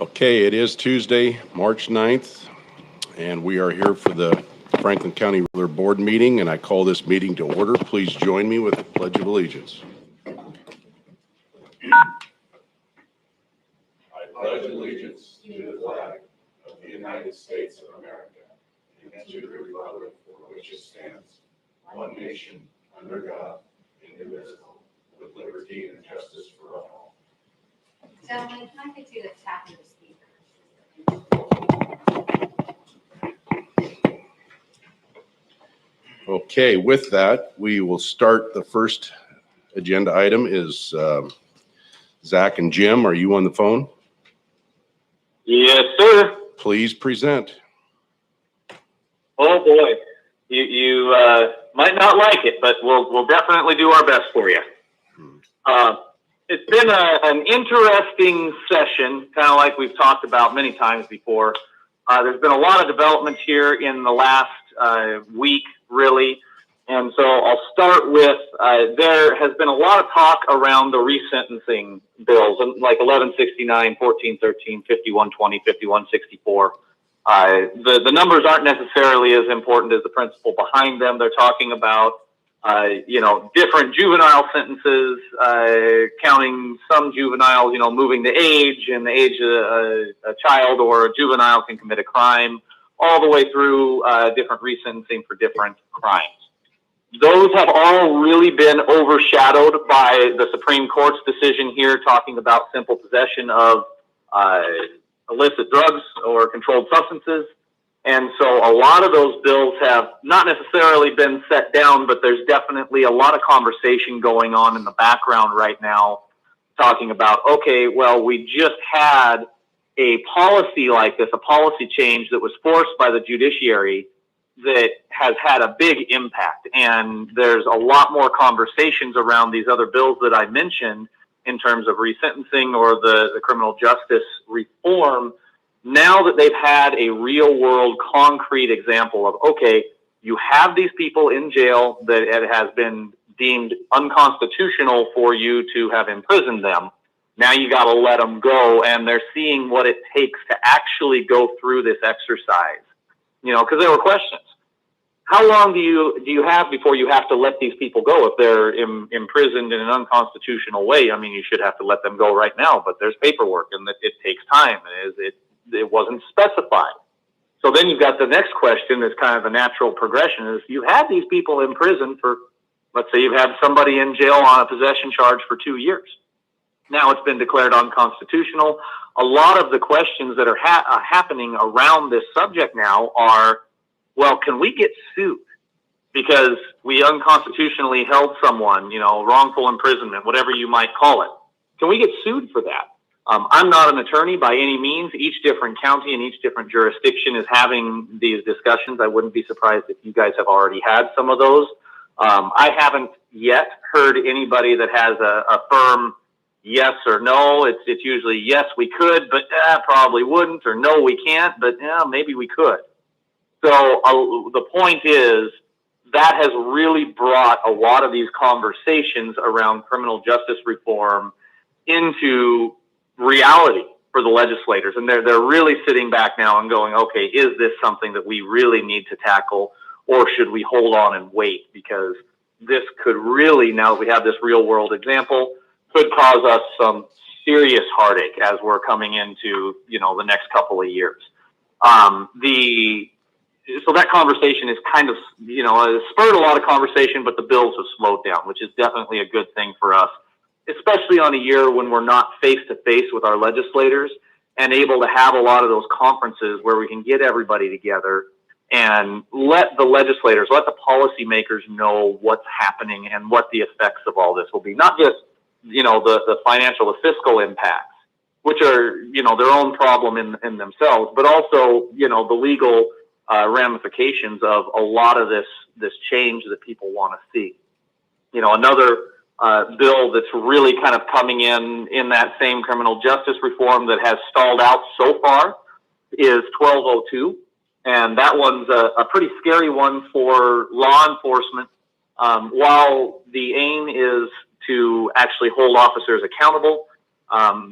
Okay, it is Tuesday, March 9th, and we are here for the Franklin County Ruler Board meeting, and I call this meeting to order. Please join me with the Pledge of Allegiance. I pledge allegiance to the flag of the United States of America and to the republic for which it stands, one nation, under God, indivisible, with liberty and justice for all. Gentlemen, can I get you to tap your speaker? Okay, with that, we will start. The first agenda item is Zach and Jim. Are you on the phone? Yes, sir. Please present. Oh boy, you might not like it, but we'll definitely do our best for you. It's been an interesting session, kind of like we've talked about many times before. There's been a lot of developments here in the last week, really. And so I'll start with, there has been a lot of talk around the resentencing bills, like 1169, 1413, 5120, 5164. The numbers aren't necessarily as important as the principle behind them. They're talking about, different juvenile sentences, counting some juveniles, moving the age, and the age a child or a juvenile can commit a crime, all the way through different resentencing for different crimes. Those have all really been overshadowed by the Supreme Court's decision here talking about simple possession of illicit drugs or controlled substances. And so a lot of those bills have not necessarily been set down, but there's definitely a lot of conversation going on in the background right now talking about, okay, well, we just had a policy like this, a policy change that was forced by the judiciary that has had a big impact. And there's a lot more conversations around these other bills that I mentioned in terms of resentencing or the criminal justice reform. Now that they've had a real world concrete example of, okay, you have these people in jail that it has been deemed unconstitutional for you to have imprisoned them. Now you got to let them go. And they're seeing what it takes to actually go through this exercise, because there were questions. How long do you have before you have to let these people go if they're imprisoned in an unconstitutional way? I mean, you should have to let them go right now, but there's paperwork and it takes time. It wasn't specified. So then you've got the next question that's kind of the natural progression is you had these people in prison for, let's say you've had somebody in jail on a possession charge for 2 years. Now it's been declared unconstitutional. A lot of the questions that are happening around this subject now are, well, can we get sued because we unconstitutionally held someone, wrongful imprisonment, whatever you might call it. Can we get sued for that? I'm not an attorney by any means. Each different county and each different jurisdiction is having these discussions. I wouldn't be surprised if you guys have already had some of those. I haven't yet heard anybody that has a firm yes or no. It's usually yes, we could, but probably wouldn't, or no, we can't, but maybe we could. So the point is that has really brought a lot of these conversations around criminal justice reform into reality for the legislators. And they're really sitting back now and going, okay, is this something that we really need to tackle, or should we hold on and wait? Because this could really, now that we have this real world example, could cause us some serious heartache as we're coming into, the next couple of years. So that conversation is kind of, it spurred a lot of conversation, but the bills have slowed down, which is definitely a good thing for us, especially on a year when we're not face to face with our legislators and able to have a lot of those conferences where we can get everybody together and let the legislators, let the policymakers know what's happening and what the effects of all this will be. Not just, the financial, the fiscal impacts, which are, their own problem in themselves, but also, the legal ramifications of a lot of this change that people want to see. Another bill that's really kind of coming in that same criminal justice reform that has stalled out so far is 1202. And that one's a pretty scary one for law enforcement. While the aim is to actually hold officers accountable,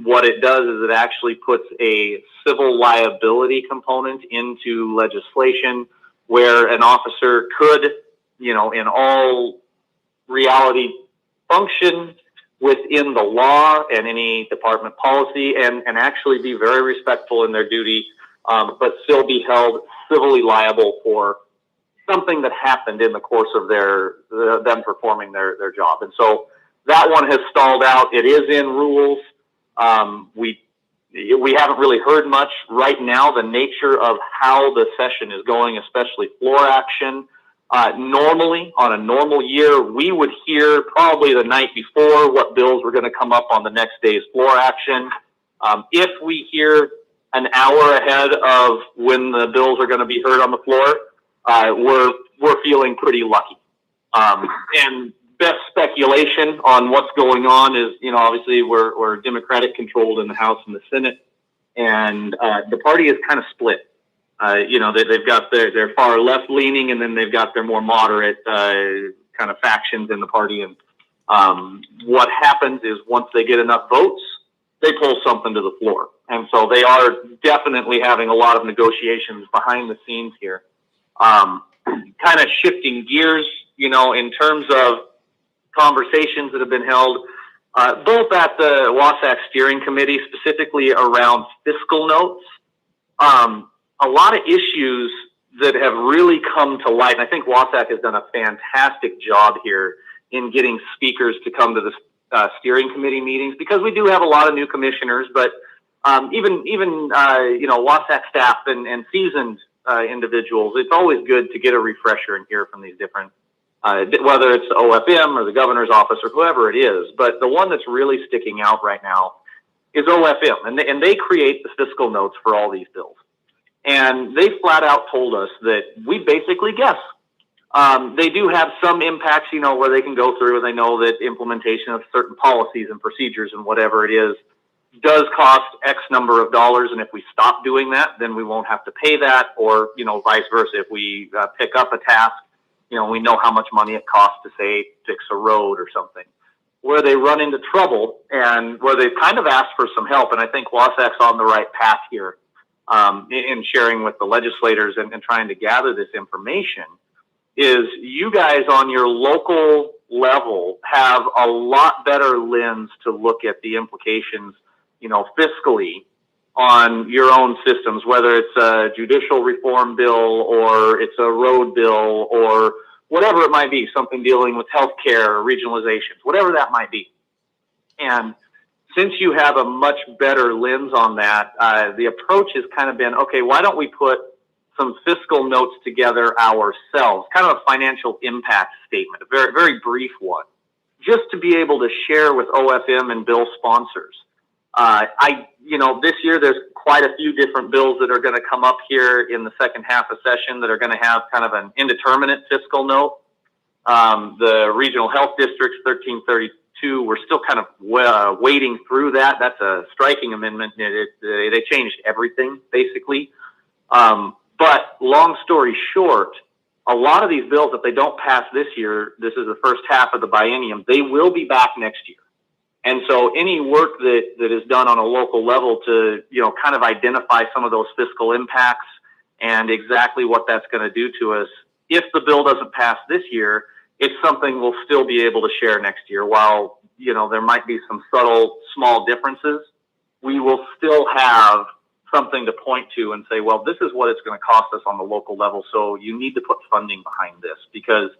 What it does is it actually puts a civil liability component into legislation where an officer could, in all reality, function within the law and any department policy and actually be very respectful in their duty, but still be held civilly liable for something that happened in the course of them performing their job. And so that one has stalled out. It is in rules. We haven't really heard much right now. The nature of how the session is going, especially floor action. Normally, on a normal year, we would hear probably the night before what bills were going to come up on the next day's floor action. If we hear an hour ahead of when the bills are going to be heard on the floor, we're feeling pretty lucky. And best speculation on what's going on is, obviously we're Democratic controlled in the House and the Senate, and the party is kind of split. They've got their far left leaning, and then they've got their more moderate kind of factions in the party. And what happens is once they get enough votes, they pull something to the floor. And so they are definitely having a lot of negotiations behind the scenes here. Kind of shifting gears, in terms of conversations that have been held, both at the Wasatch Steering Committee, specifically around fiscal notes. A lot of issues that have really come to light. And I think Wasatch has done a fantastic job here in getting speakers to come to the steering committee meetings, because we do have a lot of new commissioners, but even Wasatch staff and seasoned individuals, it's always good to get a refresher and hear from these different, whether it's OFM or the governor's office or whoever it is. But the one that's really sticking out right now is OFM, and they create the fiscal notes for all these bills. And they flat out told us that we basically guess. They do have some impacts, where they can go through, and they know that implementation of certain policies and procedures and whatever it is does cost X number of dollars. And if we stop doing that, then we won't have to pay that, or, vice versa. If we pick up a task, we know how much money it costs to, say, fix a road or something. Where they run into trouble and where they've kind of asked for some help, and I think Wasatch's on the right path here, in sharing with the legislators and trying to gather this information, is you guys on your local level have a lot better lens to look at the implications, fiscally on your own systems, whether it's a judicial reform bill or it's a road bill or whatever it might be, something dealing with healthcare or regionalizations, whatever that might be. And since you have a much better lens on that, the approach has kind of been, okay, why don't we put some fiscal notes together ourselves, kind of a financial impact statement, a very, very brief one, just to be able to share with OFM and bill sponsors. This year there's quite a few different bills that are going to come up here in the second half of session that are going to have kind of an indeterminate fiscal note. The regional health districts, 1332, we're still kind of wading through that. That's a striking amendment. They changed everything, basically. But long story short, a lot of these bills, if they don't pass this year, this is the first half of the biennium, they will be back next year. And so any work that is done on a local level to, kind of identify some of those fiscal impacts and exactly what that's going to do to us, if the bill doesn't pass this year, it's something we'll still be able to share next year. While, there might be some subtle, small differences, we will still have something to point to and say, well, this is what it's going to cost us on the local level. So you need to put funding behind this, because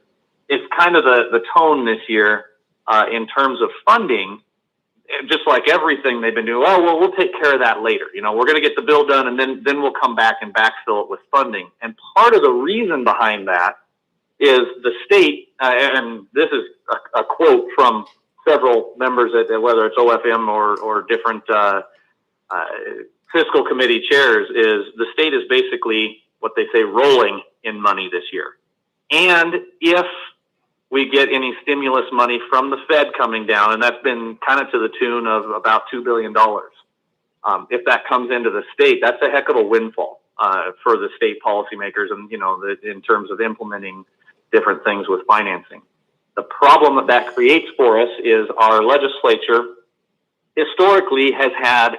it's kind of the tone this year in terms of funding. Just like everything they've been doing, we'll take care of that later. We're going to get the bill done, and then we'll come back and backfill it with funding. And part of the reason behind that is the state, and this is a quote from several members, whether it's OFM or different fiscal committee chairs, is the state is basically what they say rolling in money this year. And if we get any stimulus money from the Fed coming down, and that's been kind of to the tune of about $2 billion. If that comes into the state, that's a heck of a windfall for the state policymakers and, in terms of implementing different things with financing. The problem that creates for us is our legislature historically has had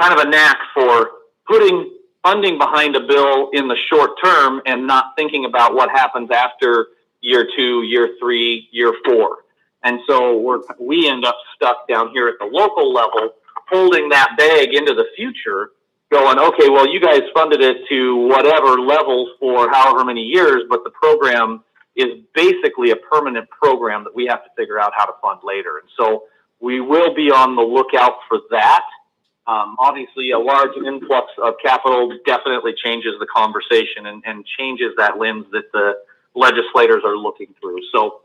kind of a knack for putting funding behind a bill in the short term and not thinking about what happens after year 2, year 3, year 4. And so we end up stuck down here at the local level, holding that bag into the future, going, okay, well, you guys funded it to whatever levels for however many years, but the program is basically a permanent program that we have to figure out how to fund later. And so we will be on the lookout for that. Obviously, a large influx of capital definitely changes the conversation and changes that lens that the legislators are looking through. So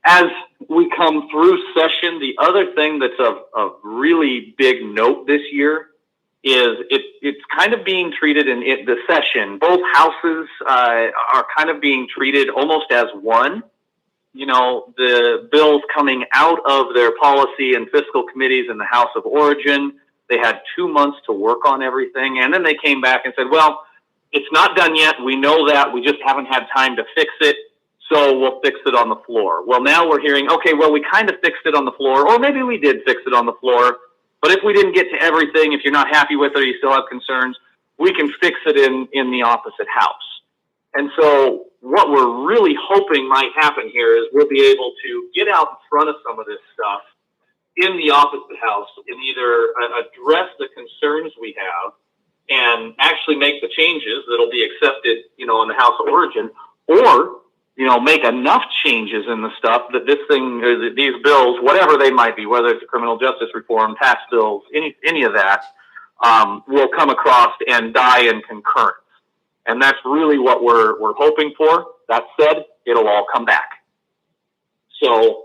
as we come through session, the other thing that's of really big note this year is it's kind of being treated in the session. Both houses are kind of being treated almost as one. You know, the bills coming out of their policy and fiscal committees in the House of Origin, they had 2 months to work on everything. And then they came back and said, well, it's not done yet. We know that. We just haven't had time to fix it. So we'll fix it on the floor. Well, now we're hearing, okay, well, we kind of fixed it on the floor, or maybe we did fix it on the floor. But if we didn't get to everything, if you're not happy with it or you still have concerns, we can fix it in the opposite house. And so what we're really hoping might happen here is we'll be able to get out in front of some of this stuff in the opposite house and either address the concerns we have and actually make the changes that'll be accepted, you know, in the House of Origin, or, you know, make enough changes in the stuff that this thing, or that these bills, whatever they might be, whether it's criminal justice reform, tax bills, any of that, will come across and die in concurrence. And that's really what we're hoping for. That said, it'll all come back. So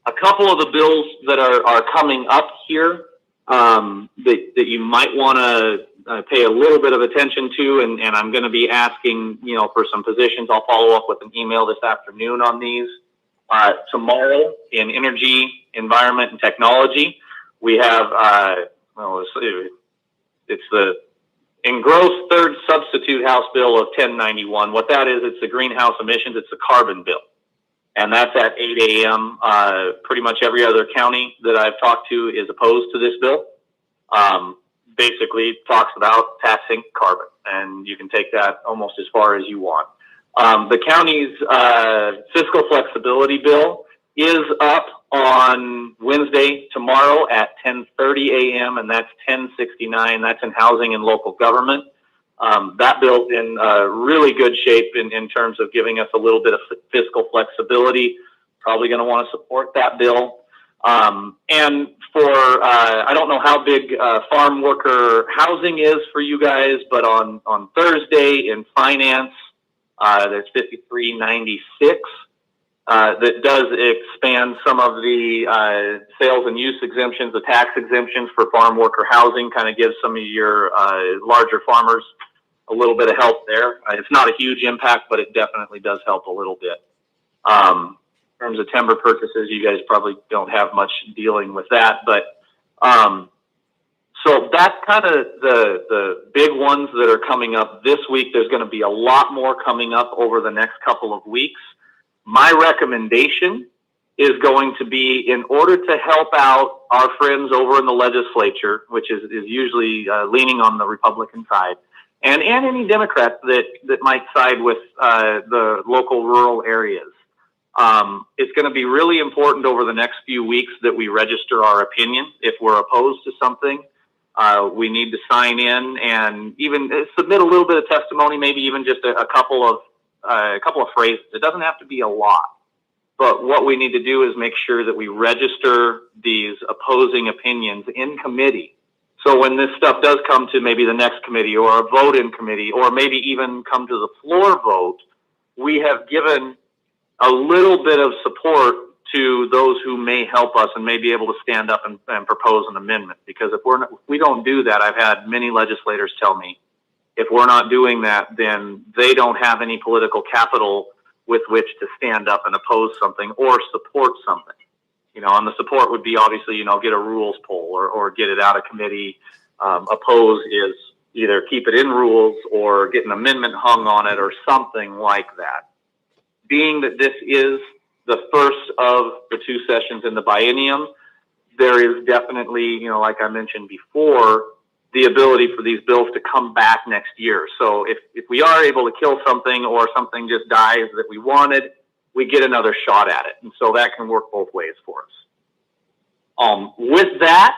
a couple of the bills that are coming up here that you might want to pay a little bit of attention to, and I'm going to be asking, you know, for some positions. I'll follow up with an email this afternoon on these. Tomorrow in energy, environment, and technology, we have, it's the engrossed third substitute House bill of 1091. What that is, it's the greenhouse emissions, it's the carbon bill. And that's at 8 a.m. Pretty much every other county that I've talked to is opposed to this bill. Basically talks about taxing carbon, and you can take that almost as far as you want. The county's fiscal flexibility bill is up on Wednesday, tomorrow at 10:30 a.m., and that's 1069. That's in housing and local government. That bill's in really good shape in terms of giving us a little bit of fiscal flexibility. Probably going to want to support that bill. And for, I don't know how big farm worker housing is for you guys, but on Thursday in finance, there's 5396. That does expand some of the sales and use exemptions, the tax exemptions for farm worker housing, kind of gives some of your larger farmers a little bit of help there. It's not a huge impact, but it definitely does help a little bit. In terms of timber purchases, you guys probably don't have much dealing with that, but so that's kind of the big ones that are coming up this week. There's going to be a lot more coming up over the next couple of weeks. My recommendation is going to be, in order to help out our friends over in the legislature, which is usually leaning on the Republican side, and any Democrats that might side with the local rural areas. It's going to be really important over the next few weeks that we register our opinion. If we're opposed to something, we need to sign in and even submit a little bit of testimony, maybe even just a couple of phrases. It doesn't have to be a lot, but what we need to do is make sure that we register these opposing opinions in committee. So when this stuff does come to maybe the next committee or a vote in committee, or maybe even come to the floor vote, we have given a little bit of support to those who may help us and may be able to stand up and propose an amendment. Because if we don't do that, I've had many legislators tell me, if we're not doing that, then they don't have any political capital with which to stand up and oppose something or support something. You know, and the support would be obviously, you know, get a rules poll or get it out of committee. Oppose is either keep it in rules or get an amendment hung on it or something like that. Being that this is the first of the 2 sessions in the biennium, there is definitely, you know, like I mentioned before, the ability for these bills to come back next year. So if we are able to kill something or something just dies that we wanted, we get another shot at it. And so that can work both ways for us. With that,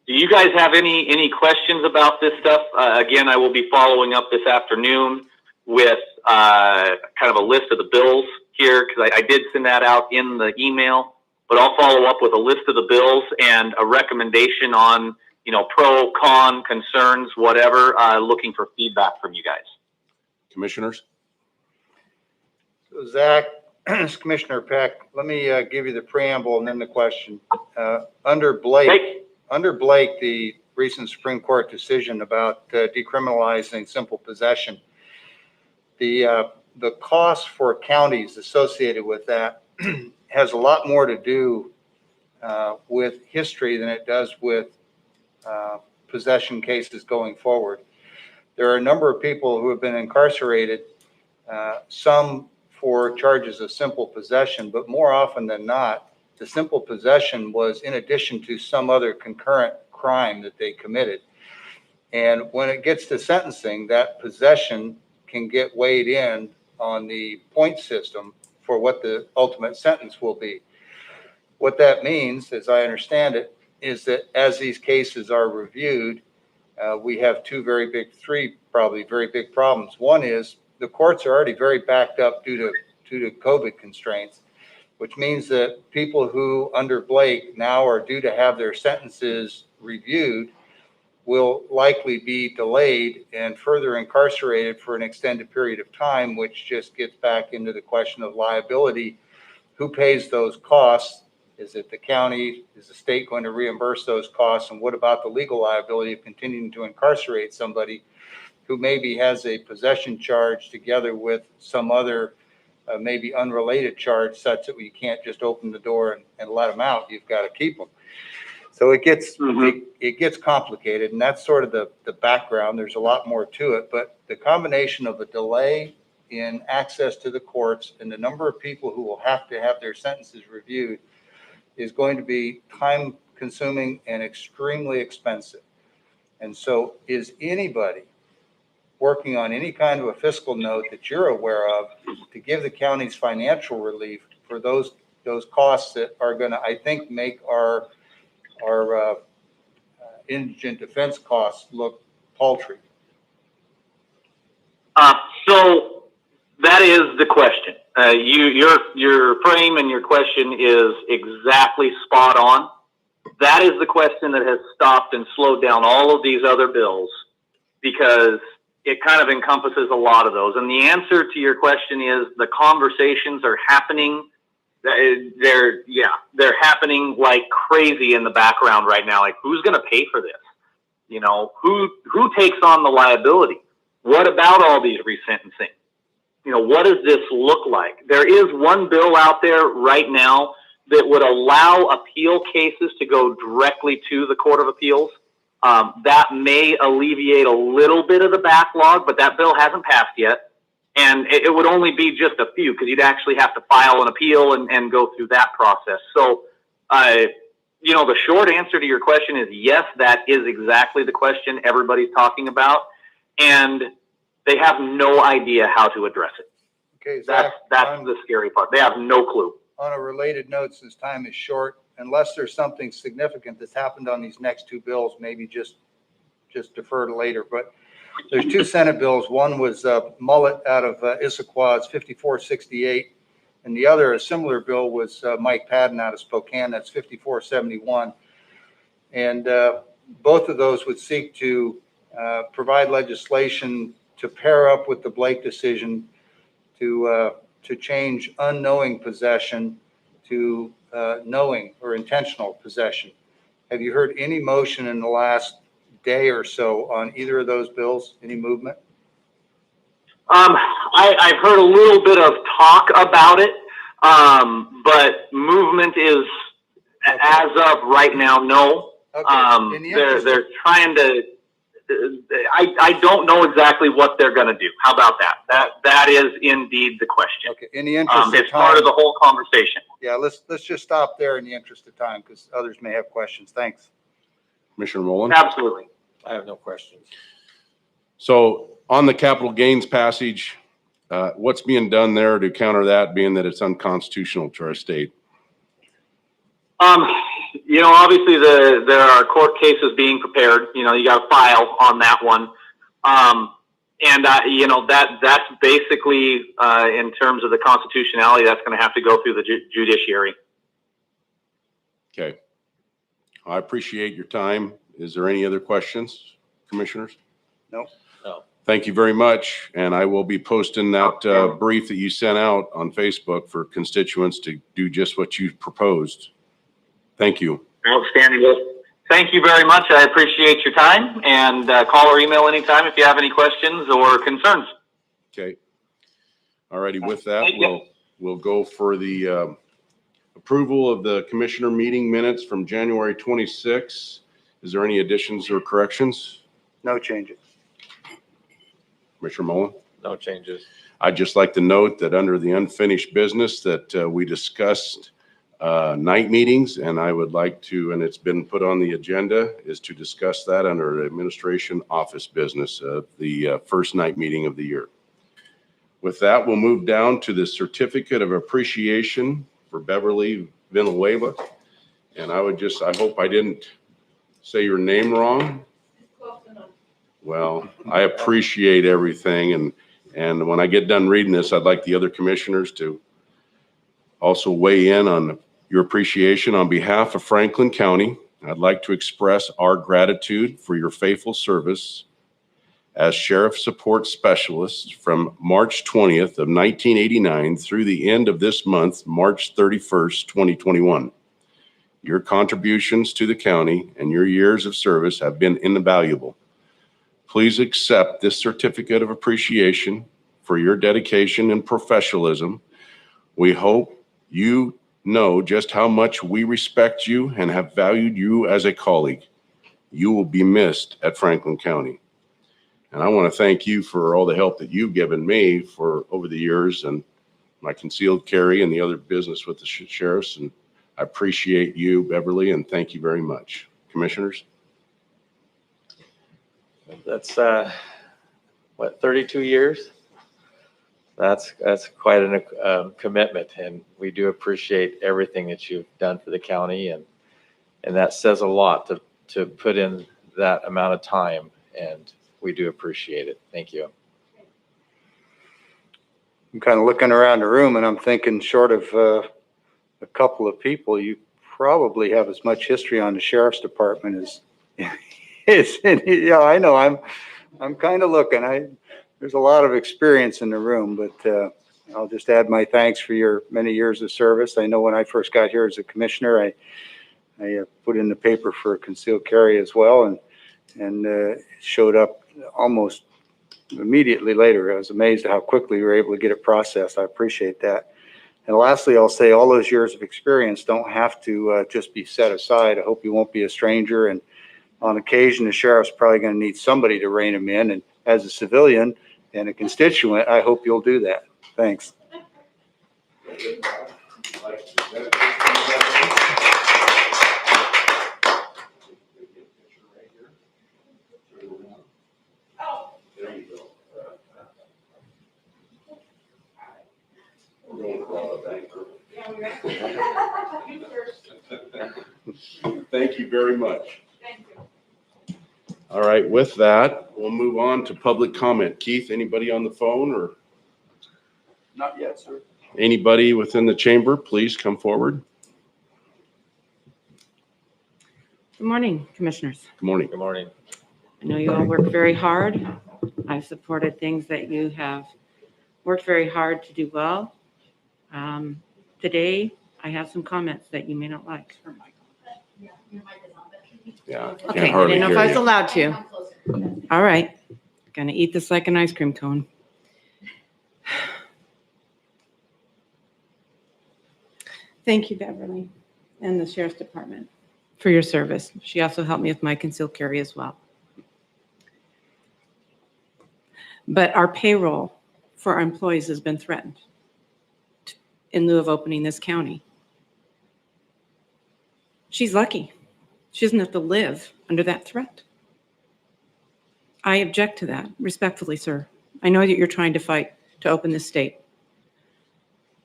do you guys have any questions about this stuff? Again, I will be following up this afternoon with kind of a list of the bills here, because I did send that out in the email, but I'll follow up with a list of the bills and a recommendation on, you know, pro, con, concerns, whatever, looking for feedback from you guys. Commissioners? So Zach, Commissioner Peck, let me give you the preamble and then the question. Under Blake, the recent Supreme Court decision about decriminalizing simple possession, the cost for counties associated with that has a lot more to do with history than it does with possession cases going forward. There are a number of people who have been incarcerated, some for charges of simple possession, but more often than not, the simple possession was in addition to some other concurrent crime that they committed. And when it gets to sentencing, that possession can get weighed in on the point system for what the ultimate sentence will be. What that means, as I understand it, is that as these cases are reviewed, we have three probably very big problems. One is the courts are already very backed up due to COVID constraints, which means that people who under Blake now are due to have their sentences reviewed will likely be delayed and further incarcerated for an extended period of time, which just gets back into the question of liability. Who pays those costs? Is it the county? Is the state going to reimburse those costs? And what about the legal liability of continuing to incarcerate somebody who maybe has a possession charge together with some other maybe unrelated charge, such that we can't just open the door and let them out? You've got to keep them. So it gets complicated, and that's sort of the background. There's a lot more to it, but the combination of a delay in access to the courts and the number of people who will have to have their sentences reviewed is going to be time consuming and extremely expensive. And so is anybody working on any kind of a fiscal note that you're aware of to give the counties financial relief for those costs that are going to, I think, make our indigent defense costs look paltry? So that is the question. Your frame and your question is exactly spot on. That is the question that has stopped and slowed down all of these other bills, because it kind of encompasses a lot of those. And the answer to your question is the conversations are happening. They're happening like crazy in the background right now. Like, who's going to pay for this? You know, who takes on the liability? What about all these resentencing? You know, what does this look like? There is one bill out there right now that would allow appeal cases to go directly to the Court of Appeals. That may alleviate a little bit of the backlog, but that bill hasn't passed yet. And it would only be just a few, because you'd actually have to file an appeal and go through that process. So, you know, the short answer to your question is yes, that is exactly the question everybody's talking about. And they have no idea how to address it. Okay, Zach, that's the scary part. They have no clue. On a related note, since time is short, unless there's something significant that's happened on these next two bills, maybe just defer to later. But there's two Senate bills. One was Mullet out of Issaquah, it's 5468. And the other, a similar bill, was Mike Padden out of Spokane, that's 5471. And both of those would seek to provide legislation to pair up with the Blake decision to change unknowing possession to knowing or intentional possession. Have you heard any motion in the last day or so on either of those bills? Any movement? I've heard a little bit of talk about it, but movement is, as of right now, no. Okay. They're trying to I don't know exactly what they're going to do. How about that? That is indeed the question. Okay, in the interest of It's part of time, the whole conversation. yeah, let's just stop there in the interest of time because others may have questions. Thanks. Commissioner Mullen? Absolutely. I have no questions. So on the capital gains passage, what's being done there to counter that, being that it's unconstitutional to our state? Obviously there are court cases being prepared. You got to file on that one. That's basically, in terms of the constitutionality, that's going to have to go through the judiciary. Okay. I appreciate your time. Is there any other questions, commissioners? No. No. Thank you very much. And I will be posting that brief that you sent out on Facebook for constituents to do just what you proposed. Thank you. Outstanding. Well, thank you very much. I appreciate your time, and call or email anytime if you have any questions or concerns. Okay. All righty. With that, we'll go for the approval of the commissioner meeting minutes from January 26. Is there any additions or corrections? No changes. Commissioner Mullen? No changes. I'd just like to note that under the unfinished business that we discussed night meetings, and I would like to, and it's been put on the agenda, is to discuss that under administration office business of the first night meeting of the year. With that, we'll move down to the certificate of appreciation for Beverly Villanueva. And I hope I didn't say your name wrong. Well, I appreciate everything. And when I get done reading this, I'd like the other commissioners to also weigh in on your appreciation. On behalf of Franklin County, I'd like to express our gratitude for your faithful service as Sheriff Support Specialist from March 20th of 1989 through the end of this month, March 31st, 2021. Your contributions to the county and your years of service have been invaluable. Please accept this certificate of appreciation for your dedication and professionalism. We hope you know just how much we respect you and have valued you as a colleague. You will be missed at Franklin County. And I want to thank you for all the help that you've given me for over the years and my concealed carry and the other business with the sheriffs. And I appreciate you, Beverly, and thank you very much. Commissioners? That's 32 years? That's quite a commitment, and we do appreciate everything that you've done for the county, and that says a lot to put in that amount of time, and we do appreciate it. Thank you. I'm kind of looking around the room and I'm thinking short of a couple of people, you probably have as much history on the sheriff's department as yeah, I know. I'm kind of looking. There's a lot of experience in the room, but I'll just add my thanks for your many years of service. I know when I first got here as a commissioner, I put in the paper for a concealed carry as well, and showed up almost immediately later. I was amazed at how quickly we were able to get it processed. I appreciate that. And lastly, I'll say all those years of experience don't have to just be set aside. I hope you won't be a stranger. And on occasion, the sheriff's probably going to need somebody to rein him in. And as a civilian and a constituent, I hope you'll do that. Thanks. Thank you very much. Thank you. All right, with that, we'll move on to public comment. Keith, anybody on the phone or? Not yet, sir. Anybody within the chamber, please come forward. Good morning, Commissioners. Good morning. Good morning. I know you all work very hard. I've supported things that you have worked very hard to do well. Today, I have some comments that you may not like. Yeah, your mic is on, but. Yeah. Okay, Can't I hardly didn't know if I was hear you. allowed to. Come closer. All right, gonna eat this like an ice cream cone. Thank you, Beverly, and the Sheriff's Department for your service. She also helped me with my concealed carry as well. But our payroll for our employees has been threatened in lieu of opening this county. She's lucky. She doesn't have to live under that threat. I object to that, respectfully, sir. I know that you're trying to fight to open this state,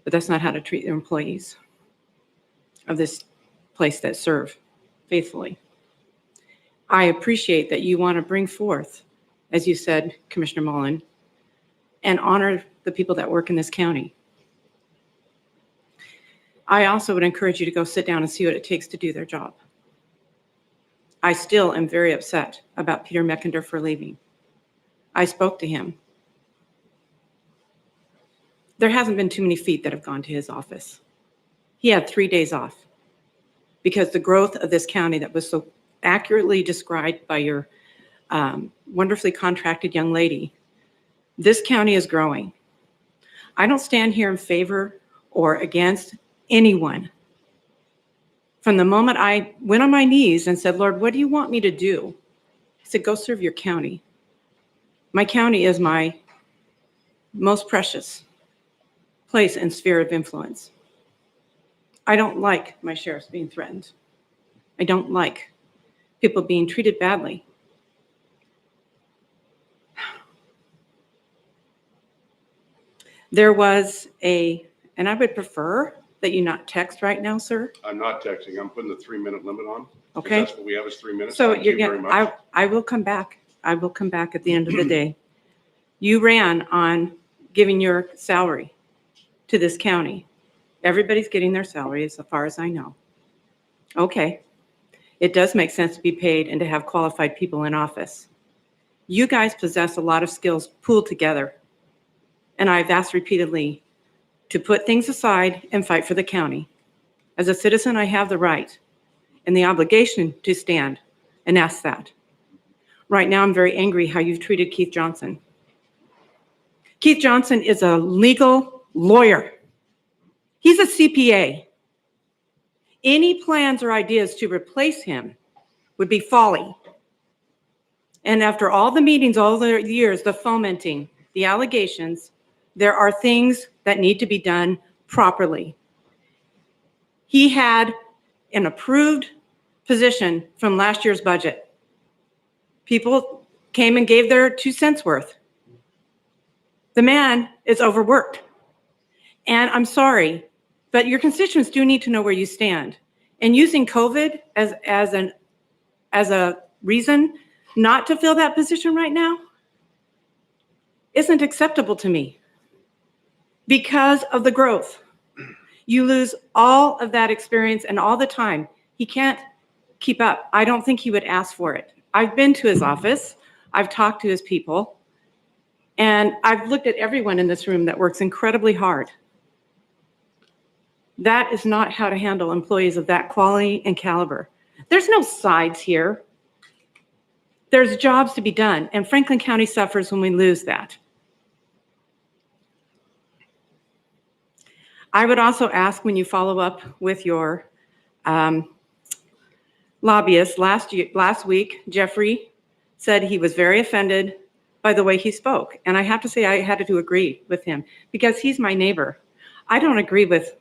but that's not how to treat your employees of this place that serve faithfully. I appreciate that you want to bring forth, as you said, Commissioner Mullen, and honor the people that work in this county. I also would encourage you to go sit down and see what it takes to do their job. I still am very upset about Peter Meckender for leaving. I spoke to him. There hasn't been too many feet that have gone to his office. He had 3 days off because the growth of this county that was so accurately described by your wonderfully contracted young lady, this county is growing. I don't stand here in favor or against anyone. From the moment I went on my knees and said, Lord, what do you want me to do? He said, go serve your county. My county is my most precious place and sphere of influence. I don't like my sheriffs being threatened. I don't like people being treated badly. There was and I would prefer that you not text right now, sir. I'm not texting. I'm putting the 3-minute limit on. Okay. That's what we have is 3 minutes. So Thank you you're very gonna, much. I will come back. I will come back at the end of the day. You ran on giving your salary to this county. Everybody's getting their salary as far as I know. Okay. It does make sense to be paid and to have qualified people in office. You guys possess a lot of skills pooled together. And I've asked repeatedly to put things aside and fight for the county. As a citizen, I have the right and the obligation to stand and ask that. Right now, I'm very angry how you've treated Keith Johnson. Keith Johnson is a legal lawyer. He's a CPA. Any plans or ideas to replace him would be folly. And after all the meetings, all the years, the fomenting, the allegations, there are things that need to be done properly. He had an approved position from last year's budget. People came and gave their 2 cents worth. The man is overworked. And I'm sorry, but your constituents do need to know where you stand. And using COVID as a reason not to fill that position right now isn't acceptable to me. Because of the growth, you lose all of that experience and all the time. He can't keep up. I don't think he would ask for it. I've been to his office. I've talked to his people. And I've looked at everyone in this room that works incredibly hard. That is not how to handle employees of that quality and caliber. There's no sides here. There's jobs to be done. And Franklin County suffers when we lose that. I would also ask when you follow up with your lobbyists. Last week, Jeffrey said he was very offended by the way he spoke. And I have to say I had to agree with him because he's my neighbor. I don't agree with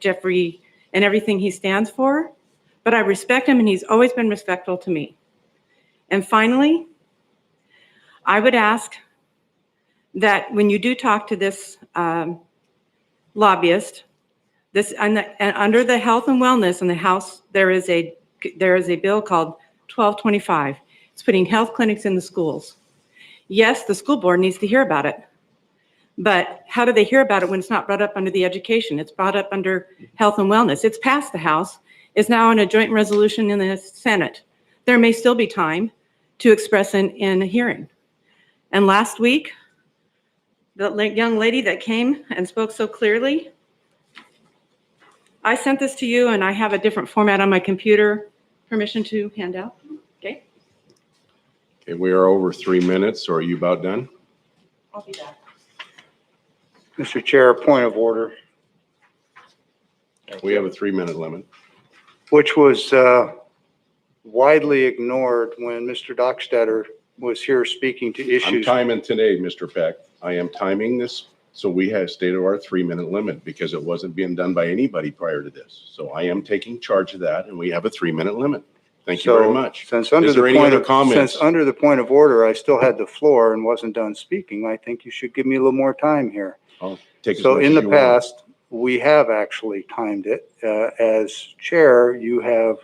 Jeffrey and everything he stands for, but I respect him and he's always been respectful to me. And finally, I would ask that when you do talk to this lobbyist, under the health and wellness in the House, there is a bill called 1225. It's putting health clinics in the schools. Yes, the school board needs to hear about it, but how do they hear about it when it's not brought up under the education? It's brought up under health and wellness. It's passed the House. It's now in a joint resolution in the Senate. There may still be time to express in a hearing. And last week, the young lady that came and spoke so clearly, I sent this to you and I have a different format on my computer. Permission to hand out? Okay. Okay, we are over 3 minutes. So are you about done? I'll be back. Mr. Chair, point of order, We have a 3-minute limit. which was widely ignored when Mr. Dockstader was here speaking to I'm issues. timing today, Mr. Peck. I am timing this, so we have stayed to our 3-minute limit because it wasn't being done by anybody prior to this. So I am taking charge of that, and we have a 3-minute limit. Thank you very So, much. Since under Is there the any point other of, comments? since under the point of order, I still had the floor and wasn't done speaking, I think you should give me a little more time here. I'll take as So much in as the you want. past, we have actually timed it. As chair, you have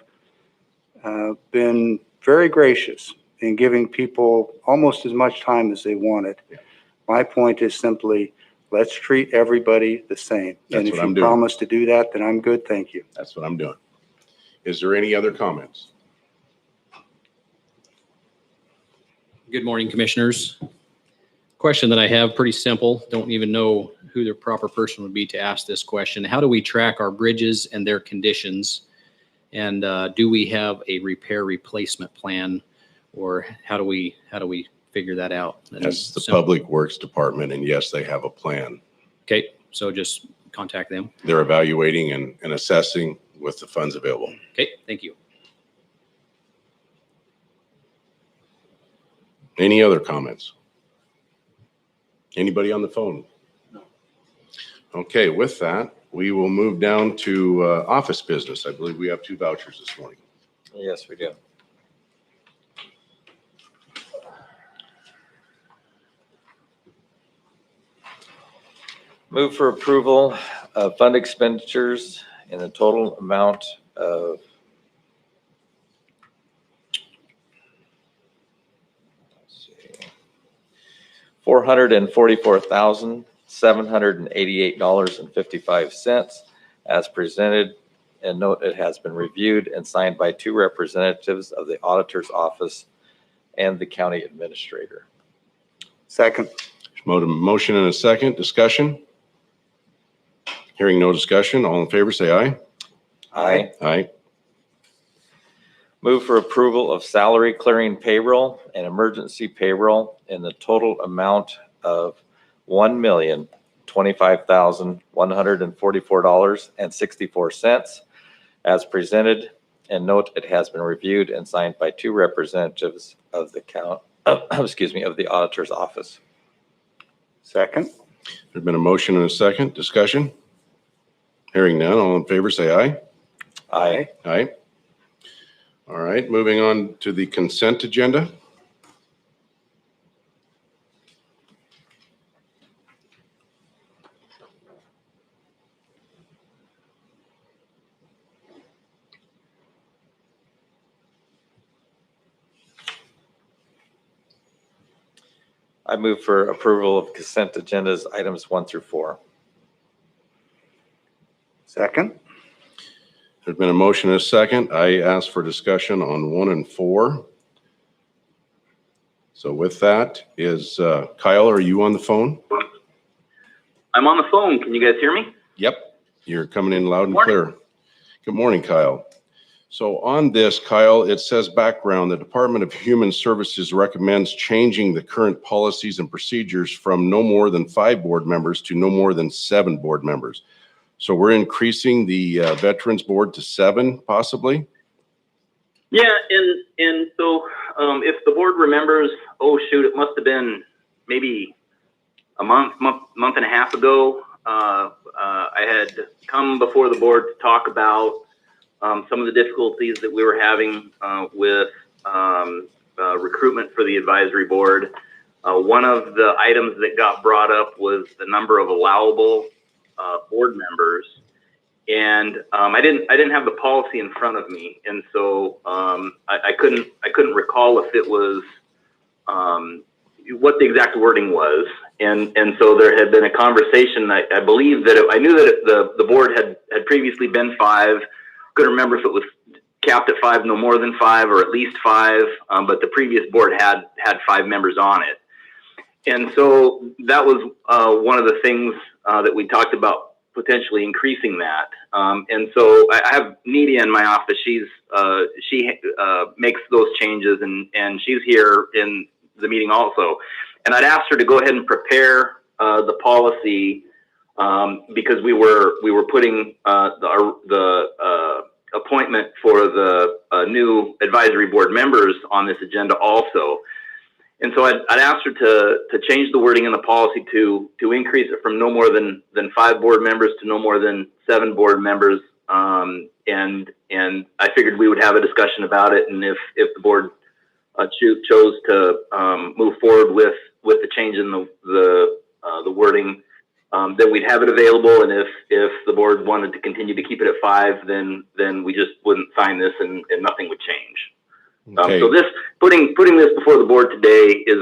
been very gracious in giving people almost as much time as they wanted. Yeah. My point is simply, let's treat everybody the same. That's And if what I'm you doing. promise to do that, then I'm good, thank you. That's what I'm doing. Is there any other comments? Good morning, Commissioners. Question that I have, pretty simple. Don't even know who the proper person would be to ask this question. How do we track our bridges and their conditions? And do we have a repair replacement plan? Or how do we figure that out? And That's the simple. Public Works Department, and yes, they have a plan. Okay, so just contact them. They're evaluating and assessing with the funds available. Okay, thank you. Any other comments? Anybody on the phone? No. Okay, with that, we will move down to office business. I believe we have 2 vouchers this morning. Yes, we do. Move for approval of fund expenditures in the total amount of $444,788.55 as presented, and note it has been reviewed and signed by 2 representatives of the auditor's office and the county administrator. Second. Motion and a second. Discussion? Hearing no discussion. All in favor, say aye. Aye. Aye. Move for approval of salary clearing payroll and emergency payroll in the total amount of $1,025,144.64 as presented, and note it has been reviewed and signed by 2 representatives of the of the auditor's office. Second. There's been a motion and a second. Discussion? Hearing none. All in favor, say aye. Aye. Aye. All right, moving on to the consent agenda. I move for approval of consent agendas items 1 through 4. Second. There's been a motion and a second. I asked for discussion on 1 and 4. So with that is, Kyle, are you on the phone? I'm on the phone. Can you guys hear me? Yep. You're coming in loud and Morning. clear. Good morning, Kyle. So on this, Kyle, it says background, the Department of Human Services recommends changing the current policies and procedures from no more than 5 board members to no more than 7 board members. So we're increasing the Veterans Board to 7 possibly? Yeah, and so if the board remembers, oh shoot, it must have been maybe a month and a half ago. I had come before the board to talk about some of the difficulties that we were having with recruitment for the advisory board. One of the items that got brought up was the number of allowable board members, and I didn't have the policy in front of me, and so I couldn't recall if it was what the exact wording was, and so there had been a conversation. I believe that I knew that the board had previously been 5. Couldn't remember if it was capped at 5, no more than 5, or at least 5, but the previous board had 5 members on it. And so that was one of the things that we talked about, potentially increasing that. And so I have Nidia in my office. She makes those changes, and she's here in the meeting also. And I'd asked her to go ahead and prepare the policy because we were putting the appointment for the new advisory board members on this agenda also. And so I'd ask her to change the wording in the policy to increase it from no more than 5 board members to no more than 7 board members. And I figured we would have a discussion about it. And if the board chose to move forward with the change in the wording, then we'd have it available. And if the board wanted to continue to keep it at 5, then we just wouldn't sign this and nothing would change. Okay. So putting this before the board today is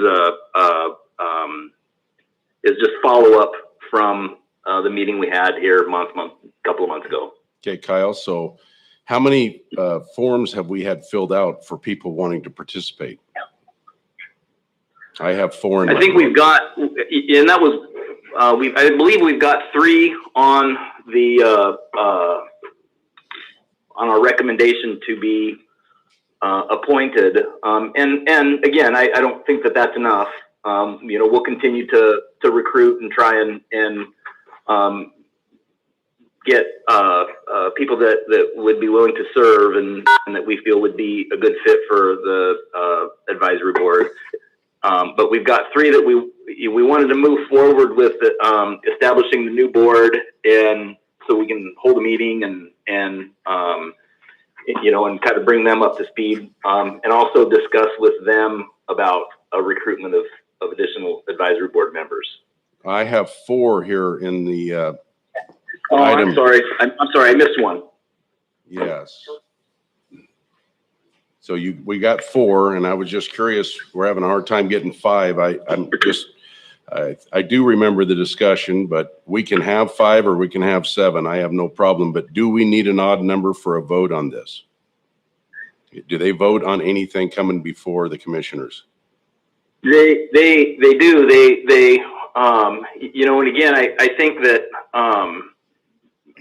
is just follow up from the meeting we had here couple of months ago. Okay, Kyle. So how many forms have we had filled out for people wanting to participate? I have 4 in my I think book. we've got, and that was, I believe we've got 3 on the on our recommendation to be appointed. And again, I don't think that that's enough. We'll continue to recruit and try and get people that would be willing to serve and that we feel would be a good fit for the advisory board. But we've got 3 that we wanted to move forward with establishing the new board, and so we can hold a meeting and kind of bring them up to speed, and also discuss with them about a recruitment of additional advisory board members. I have 4 here in the I'm sorry. I'm sorry. I missed one. yes. So we got 4, and I was just curious. We're having a hard time getting 5. I do remember the discussion, but we can have 5 or we can have 7. I have no problem. But do we need an odd number for a vote on this? Do they vote on anything coming before the commissioners? They do. They and again, I think that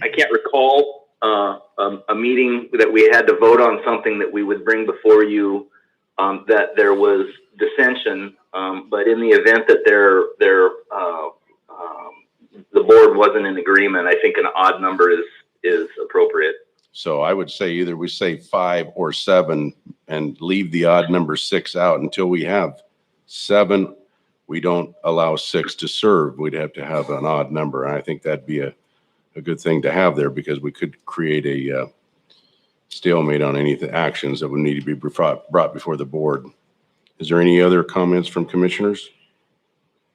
I can't recall a meeting that we had to vote on something that we would bring before you that there was dissension. But in the event that the board wasn't in agreement, I think an odd number is appropriate. So I would say either we say 5 or 7 and leave the odd number 6 out until we have 7. We don't allow 6 to serve. We'd have to have an odd number. And I think that'd be a good thing to have there, because we could create a stalemate on any actions that would need to be brought before the board. Is there any other comments from commissioners?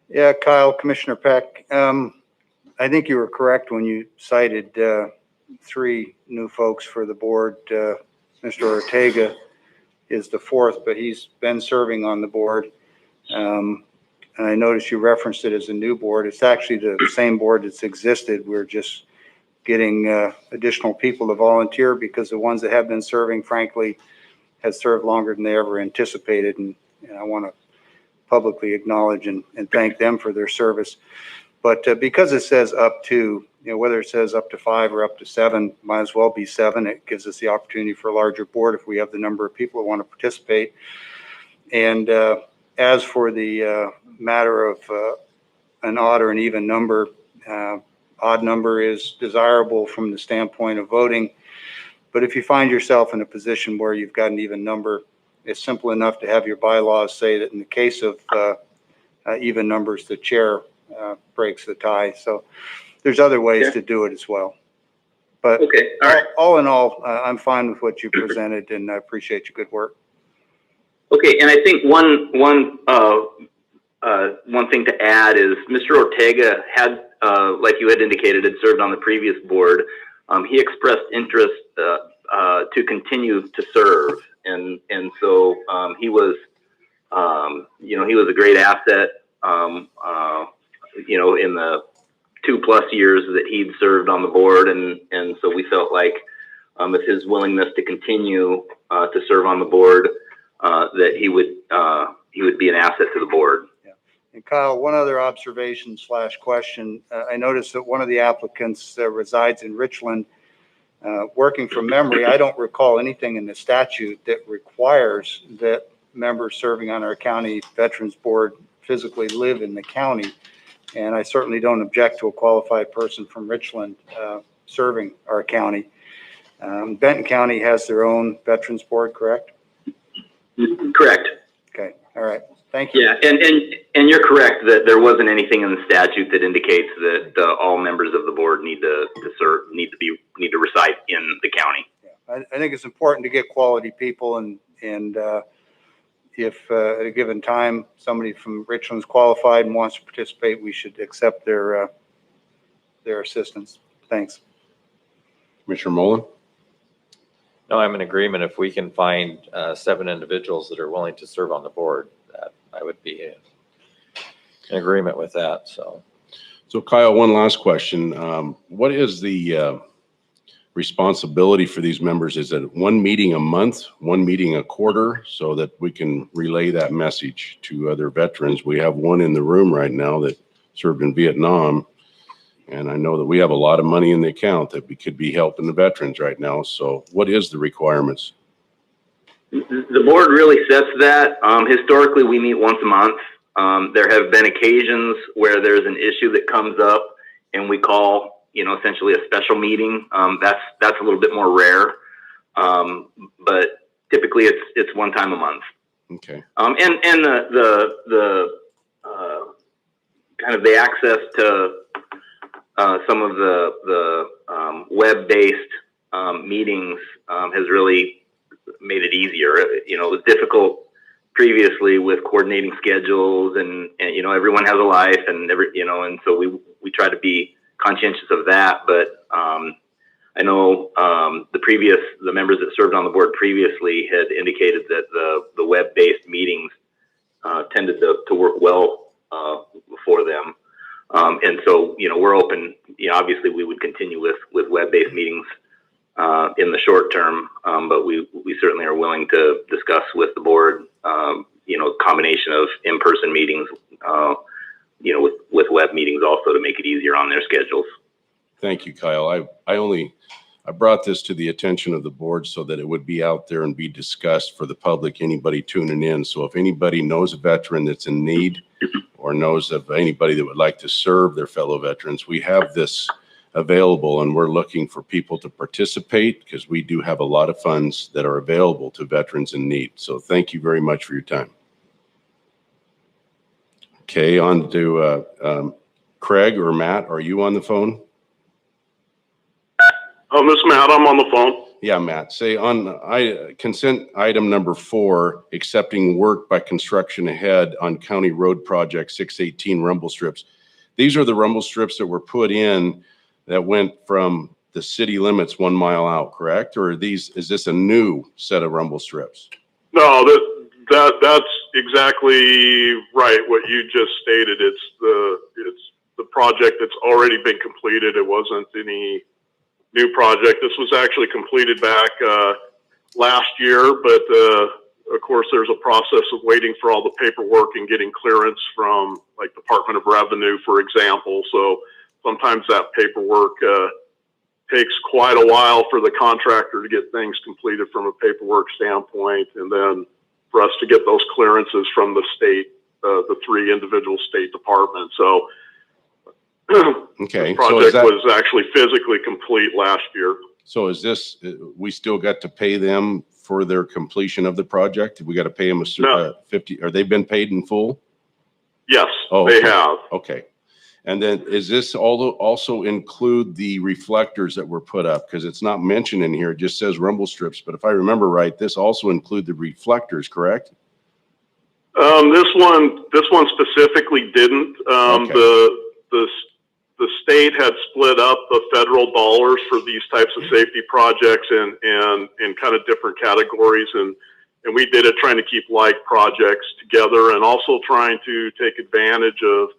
Yeah, Kyle, Commissioner Peck, I think you were correct when you cited 3 new folks for the board. Mr. Ortega is the 4th, but he's been serving on the board. And I noticed you referenced it as a new board. It's actually the same board that's existed. We're just getting additional people to volunteer because the ones that have been serving, frankly, has served longer than they ever anticipated. And I want to publicly acknowledge and thank them for their service. But because it says up to, whether it says up to 5 or up to 7, might as well be 7. It gives us the opportunity for a larger board if we have the number of people who want to participate. And as for the matter of an odd or an even number, odd number is desirable from the standpoint of voting. But if you find yourself in a position where you've got an even number, it's simple enough to have your bylaws say that in the case of even numbers, the chair breaks the tie. So there's other ways to do it as well. But Okay. All right. all in all, I'm fine with what you presented, and I appreciate your good work. Okay. And I think one thing to add is Mr. Ortega had, like you had indicated, had served on the previous board. He expressed interest to continue to serve, and so he was, he was a great asset, in the 2+ years that he'd served on the board, and so we felt like with his willingness to continue to serve on the board, that he would be an asset to the board. And Kyle, one other observation / question. I noticed that one of the applicants resides in Richland. Working from memory, I don't recall anything in the statute that requires that members serving on our county Veterans Board physically live in the county. And I certainly don't object to a qualified person from Richland serving our county. Benton County has their own Veterans Board, correct? Correct. Okay, all right. Thank you. Yeah, and you're correct that there wasn't anything in the statute that indicates that all members of the board need to reside in the county. I think it's important to get quality people and if at a given time, somebody from Richland's qualified and wants to participate, we should accept their assistance. Thanks. Commissioner Mullen? No, I'm in agreement. If we can find 7 individuals that are willing to serve on the board, that I would be in agreement with that, so. So Kyle, one last question. What is the responsibility for these members? Is it 1 meeting a month, 1 meeting a quarter, so that we can relay that message to other veterans? We have one in the room right now that served in Vietnam, and I know that we have a lot of money in the account that we could be helping the veterans right now. So what is the requirements? The board really sets that. Historically, we meet once a month. There have been occasions where there's an issue that comes up and we call, essentially a special meeting. That's a little bit more rare. But typically it's 1 time a month. Okay. And the kind of the access to some of the web-based meetings has really made it easier. It was difficult previously with coordinating schedules and everyone has a life and and so we try to be conscientious of that. But I know the members that served on the board previously had indicated that the web-based meetings tended to work well for them. And so, we're open, obviously we would continue with web-based meetings in the short term, but we certainly are willing to discuss with the board, combination of in-person meetings, with web meetings also to make it easier on their schedules. Thank you, Kyle. I brought this to the attention of the board so that it would be out there and be discussed for the public, anybody tuning in. So if anybody knows a veteran that's in need or knows of anybody that would like to serve their fellow veterans, we have this available and we're looking for people to participate because we do have a lot of funds that are available to veterans in need. So thank you very much for your time. Okay, on to Craig or Matt. Are you on the phone? This is Matt. I'm on the phone. Yeah, Matt. Say on consent item number 4, accepting work by Construction Ahead on County Road Project 618 rumble strips. These are the rumble strips that were put in that went from the city limits 1 mile out, correct? Or is this a new set of rumble strips? No, that's exactly right. What you just stated. It's the project that's already been completed. It wasn't any new project. This was actually completed back last year, but of course there's a process of waiting for all the paperwork and getting clearance from like Department of Revenue, for example. So sometimes that paperwork takes quite a while for the contractor to get things completed from a paperwork standpoint, and then for us to get those clearances from the state, the 3 individual state departments. So okay, the project was actually physically complete last year. So is this, we still got to pay them for their completion of the project? We got to pay them a 50, are they been paid in full? Yes, Oh, they okay. have. Okay. And then is this also include the reflectors that were put up? Because it's not mentioned in here. It just says rumble strips. But if I remember right, this also include the reflectors, correct? This one specifically didn't. Okay. The state had split up the federal dollars for these types of safety projects in kind of different categories. And we did it trying to keep like projects together and also trying to take advantage of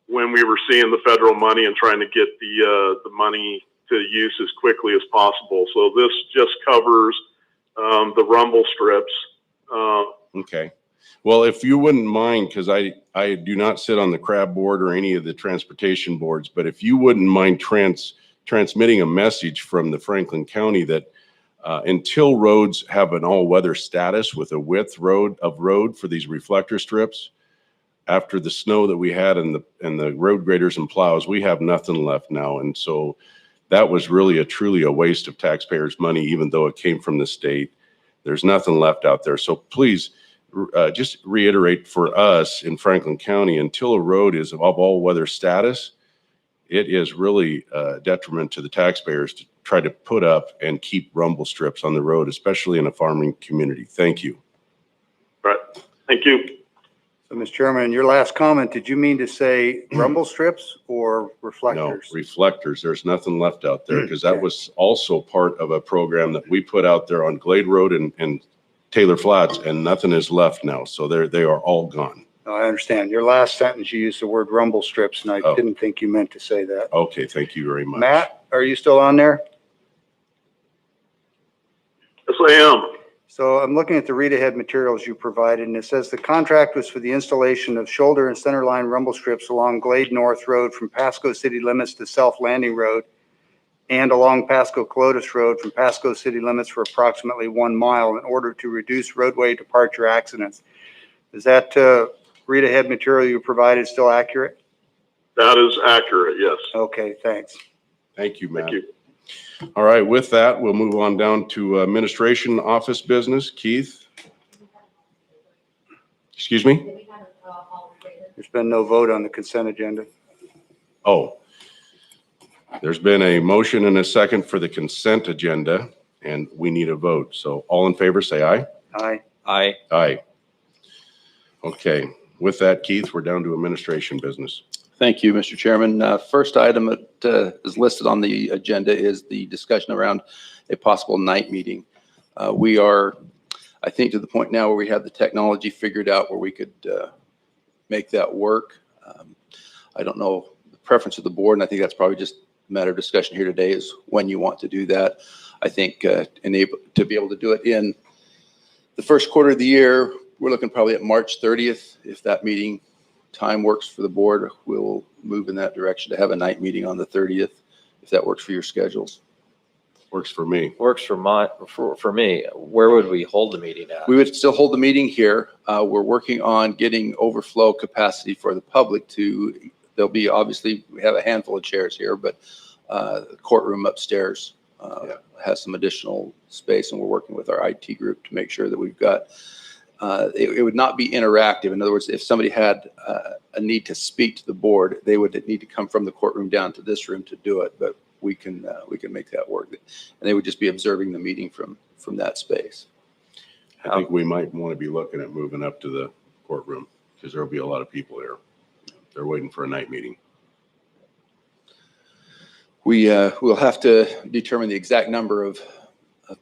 when we were seeing the federal money and trying to get the money to use as quickly as possible. So this just covers the rumble strips. Okay. Well, if you wouldn't mind, because I do not sit on the CRAB board or any of the transportation boards, but if you wouldn't mind transmitting a message from the Franklin County that until roads have an all-weather status with a width of road for these reflector strips, after the snow that we had and the road graders and plows, we have nothing left now. And so that was really truly a waste of taxpayers' money, even though it came from the state. There's nothing left out there. So please just reiterate for us in Franklin County, until a road is of all weather status, it is really a detriment to the taxpayers to try to put up and keep rumble strips on the road, especially in a farming community. Thank you. Right. Thank you. So, Mr. Chairman, in your last comment, did you mean to say rumble strips or No, reflectors? reflectors. There's nothing left out there because that Okay. was also part of a program that we put out there on Glade Road and Taylor Flats, and nothing is left now. So they are all gone. No, I understand. Your last sentence, you used the word rumble strips, and I Oh. didn't think you meant to say that. Okay, thank you very much. Matt, are you still on there? Yes, I am. So I'm looking at the read-ahead materials you provided, and it says the contract was for the installation of shoulder and center line rumble strips along Glade North Road from Pasco city limits to Self Landing Road and along Pasco Clotis Road from Pasco city limits for approximately 1 mile in order to reduce roadway departure accidents. Is that read-ahead material you provided still accurate? That is accurate, yes. Okay, thanks. Thank you, Matt. Thank you. All right, with that, we'll move on down to administration office business. Keith? Excuse me? Do we have all in favor? There's been no vote on the consent agenda. Oh, there's been a motion and a second for the consent agenda, and we need a vote. So all in favor, say aye. Aye. Aye. Aye. Okay, with that, Keith, we're down to administration business. Thank you, Mr. Chairman. First item that is listed on the agenda is the discussion around a possible night meeting. We are, I think, to the point now where we have the technology figured out where we could make that work. I don't know the preference of the board, and I think that's probably just a matter of discussion here today is when you want to do that. I think to be able to do it in the first quarter of the year, we're looking probably at March 30th. If that meeting time works for the board, we'll move in that direction to have a night meeting on the 30th, if that works for your schedules. Works for me. Works for me. Where would we hold the meeting at? We would still hold the meeting here. We're working on getting overflow capacity for the public there'll be, obviously, we have a handful of chairs here, but the courtroom upstairs has some additional space, and we're working with our IT group to make sure that we've got it would not be interactive. In other words, if somebody had a need to speak to the board, they would need to come from the courtroom down to this room to do it. But we can make that work, and they would just be observing the meeting from that space. I think we might want to be looking at moving up to the courtroom because there'll be a lot of people here. They're waiting for a night meeting. We'll have to determine the exact number of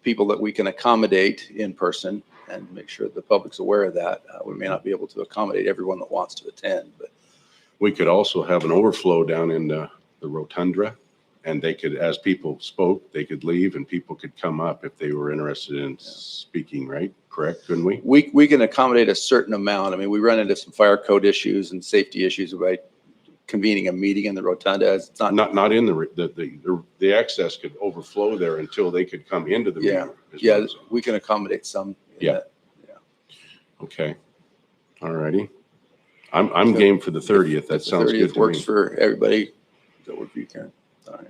people that we can accommodate in person and make sure the public's aware of that. We may not be able to accommodate everyone that wants to attend, but We could also have an overflow down in the rotunda, and they could, as people spoke, they could leave and people could come up if they were interested in speaking, right? Correct, couldn't we? we can accommodate a certain amount. I mean, we run into some fire code issues and safety issues by convening a meeting in the rotunda. It's Not in the access could overflow there until they could come into the meeting. is what I'm saying. we can accommodate some. in Yeah. that. Okay. All righty. I'm game for the 30th. That The sounds good 30th to works me. for everybody. Does that work for you, Karen? All right.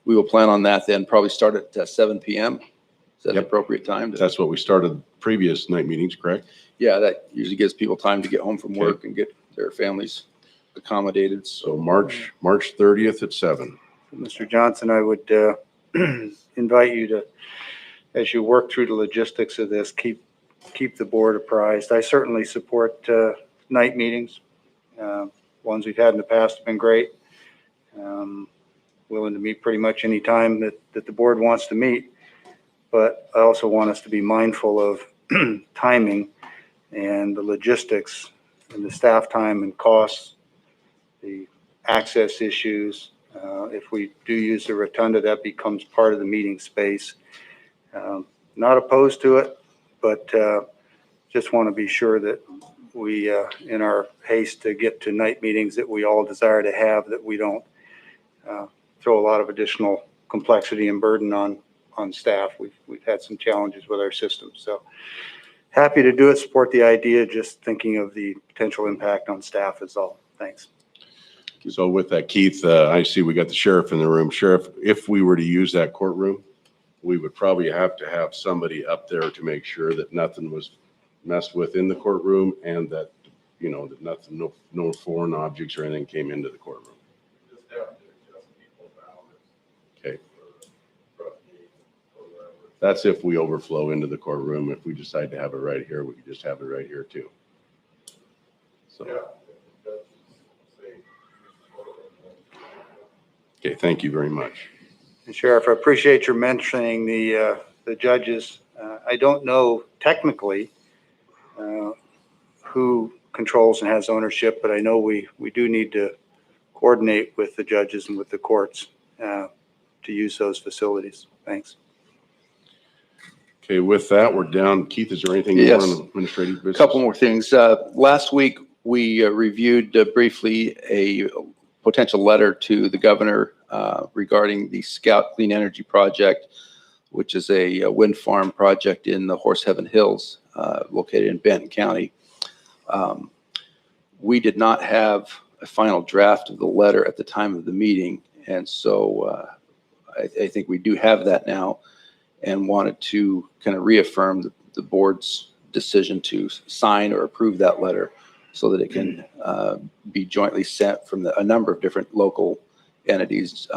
We will plan on that then, probably start at 7 PM. Is that an Yep. appropriate time? That's what we started previous night meetings, correct? Yeah, that usually gives people time to get home from work and get their families accommodated. So March 30th at 7. Mr. Johnson, I would invite you to, as you work through the logistics of this, keep the board apprised. I certainly support night meetings. Ones we've had in the past have been great. Willing to meet pretty much any time that the board wants to meet. But I also want us to be mindful of timing and the logistics and the staff time and costs, the access issues. If we do use the rotunda, that becomes part of the meeting space. Not opposed to it, but just want to be sure that we, in our haste to get to night meetings that we all desire to have, that we don't throw a lot of additional complexity and burden on staff. We've had some challenges with our systems. So happy to do it, support the idea, just thinking of the potential impact on staff is all. Thanks. So with that, Keith, I see we got the sheriff in the room. Sheriff, if we were to use that courtroom, we would probably have to have somebody up there to make sure that nothing was messed with in the courtroom, and that, you know, that nothing, no foreign objects or anything came into the courtroom. Just have to adjust people's balance. Okay. For trustee or whatever. That's if we overflow into the courtroom. If we decide to have it right here, we could just have it right here too. So, Yeah. That's, say, okay, thank you very much. And Sheriff, I appreciate your mentioning the judges. I don't know technically who controls and has ownership, but I know we do need to coordinate with the judges and with the courts to use those facilities. Thanks. Okay, with that, we're down. Keith, is there anything more Yes. on administrative business? A couple more things. Last week, we reviewed briefly a potential letter to the governor regarding the Scout Clean Energy Project, which is a wind farm project in the Horse Heaven Hills, located in Benton County. We did not have a final draft of the letter at the time of the meeting, and so I think we do have that now, and wanted to kind of reaffirm the board's decision to sign or approve that letter so that it can be jointly sent from a number of different local entities,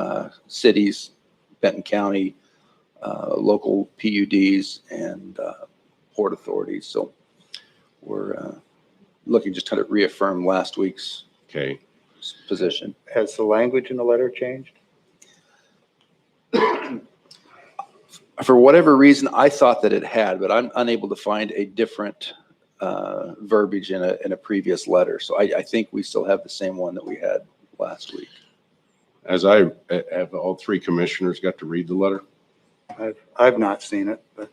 cities, Benton County, local PUDs, and port authorities. So we're looking just to reaffirm last week's Okay, position. Has the language in the letter changed? For whatever reason, I thought that it had, but I'm unable to find a different verbiage in a previous letter. So I think we still have the same one that we had last week. as I have all three commissioners got to read the letter. I've not seen it, but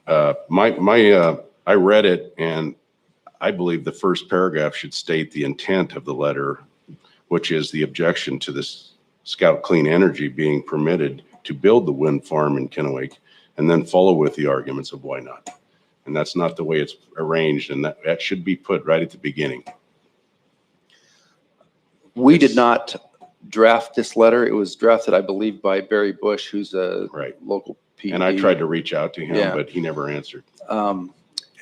I read it, and I believe the first paragraph should state the intent of the letter, which is the objection to this Scout Clean Energy being permitted to build the wind farm in Kennewick, and then follow with the arguments of why not. And that's not the way it's arranged, and that should be put right at the beginning. We did not draft this letter. It was drafted, I believe, by Barry Bush, who's a Right. local PUD. And I tried to reach out to him, Yeah. but he never answered.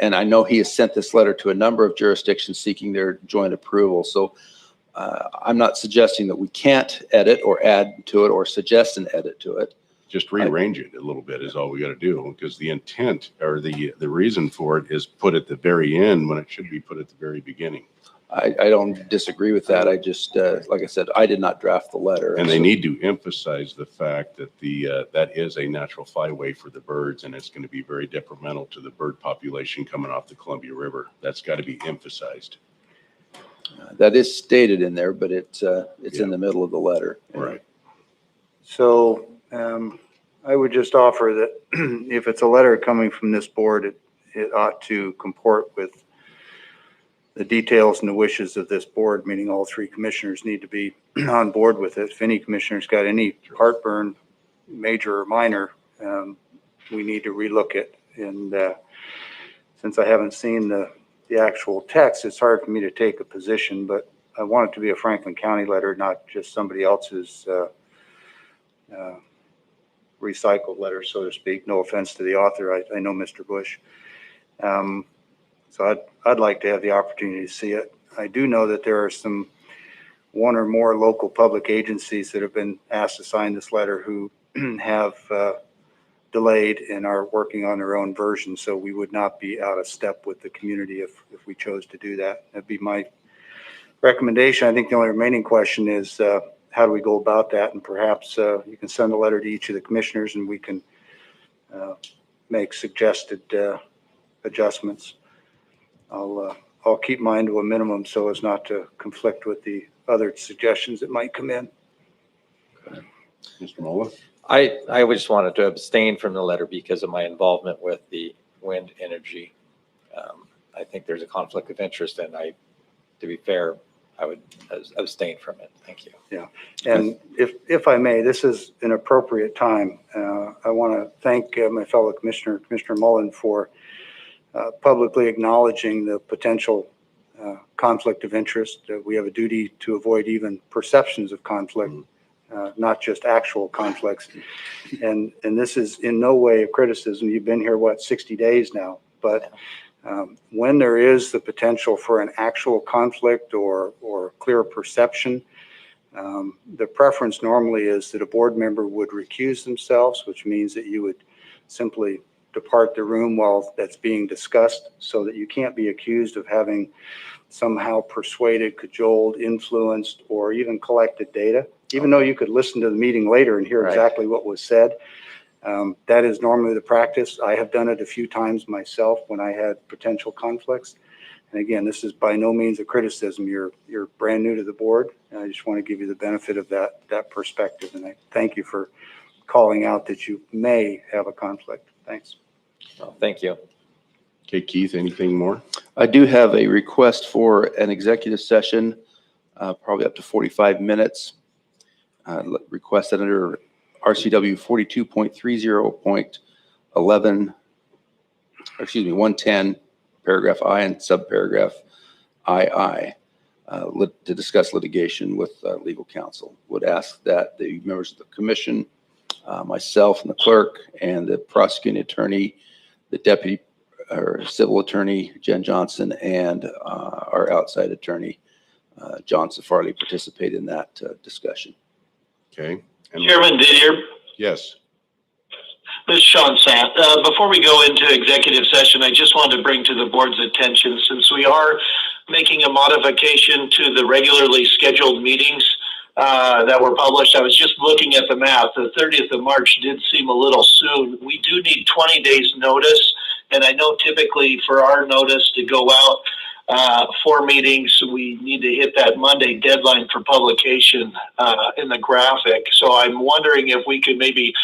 And I know he has sent this letter to a number of jurisdictions seeking their joint approval. So I'm not suggesting that we can't edit or add to it or suggest an edit to it. Just rearrange it a little bit is all we got to do, because the intent or the reason for it is put at the very end when it should be put at the very beginning. I don't disagree with that. I just, like I said, I did not draft the letter. And they so- need to emphasize the fact that that is a natural flyway for the birds, and it's going to be very detrimental to the bird population coming off the Columbia River. That's got to be emphasized. That is stated in there, but it's in the middle of the letter. Right. so I would just offer that if it's a letter coming from this board, it ought to comport with the details and the wishes of this board, meaning all three commissioners need to be on board with it. If any commissioner's got any heartburn, major or minor, we need to relook it. And since I haven't seen the actual text, it's hard for me to take a position, but I want it to be a Franklin County letter, not just somebody else's recycled letter, so to speak. No offense to the author. I know Mr. Bush. So I'd like to have the opportunity to see it. I do know that there are one or more local public agencies that have been asked to sign this letter who have delayed and are working on their own version. So we would not be out of step with the community if we chose to do that. That'd be my recommendation. I think the only remaining question is how do we go about that? And perhaps you can send a letter to each of the commissioners and we can make suggested adjustments. I'll keep mine to a minimum so as not to conflict with the other suggestions that might come in. Mr. Mola? I just wanted to abstain from the letter because of my involvement with the wind energy. I think there's a conflict of interest, and to be fair, I would abstain from it. Thank you. Yeah. And if I may, this is an appropriate time. I want to thank my fellow commissioner, Commissioner Mullen, for publicly acknowledging the potential conflict of interest. We have a duty to avoid even perceptions of conflict, not just actual conflicts. And this is in no way a criticism. You've been here, 60 days now, but When there is the potential for an actual conflict or clear perception, the preference normally is that a board member would recuse themselves, which means that you would simply depart the room while that's being discussed, so that you can't be accused of having somehow persuaded, cajoled, influenced, or even collected data, even though you could listen to the meeting later and hear Right. exactly what was said. That is normally the practice. I have done it a few times myself when I had potential conflicts. And again, this is by no means a criticism. You're brand new to the board. And I just want to give you the benefit of that perspective. And I thank you for calling out that you may have a conflict. Thanks. Well, thank you. Okay, Keith, anything more? I do have a request for an executive session, probably up to 45 minutes. Requested under RCW 42.30.11, 110, paragraph I and subparagraph II, to discuss litigation with legal counsel. Would ask that the members of the commission, myself and the clerk and the prosecuting attorney, the deputy or civil attorney, Jen Johnson, and our outside attorney, John Safarli, participate in that discussion. Okay. And- Chairman Didier, Yes. this is Sean Sant. Before we go into executive session, I just wanted to bring to the board's attention, since we are making a modification to the regularly scheduled meetings that were published. I was just looking at the math. The 30th of March did seem a little soon. We do need 20 days notice. And I know typically for our notice to go out for meetings, we need to hit that Monday deadline for publication in the graphic. So I'm wondering if we could maybe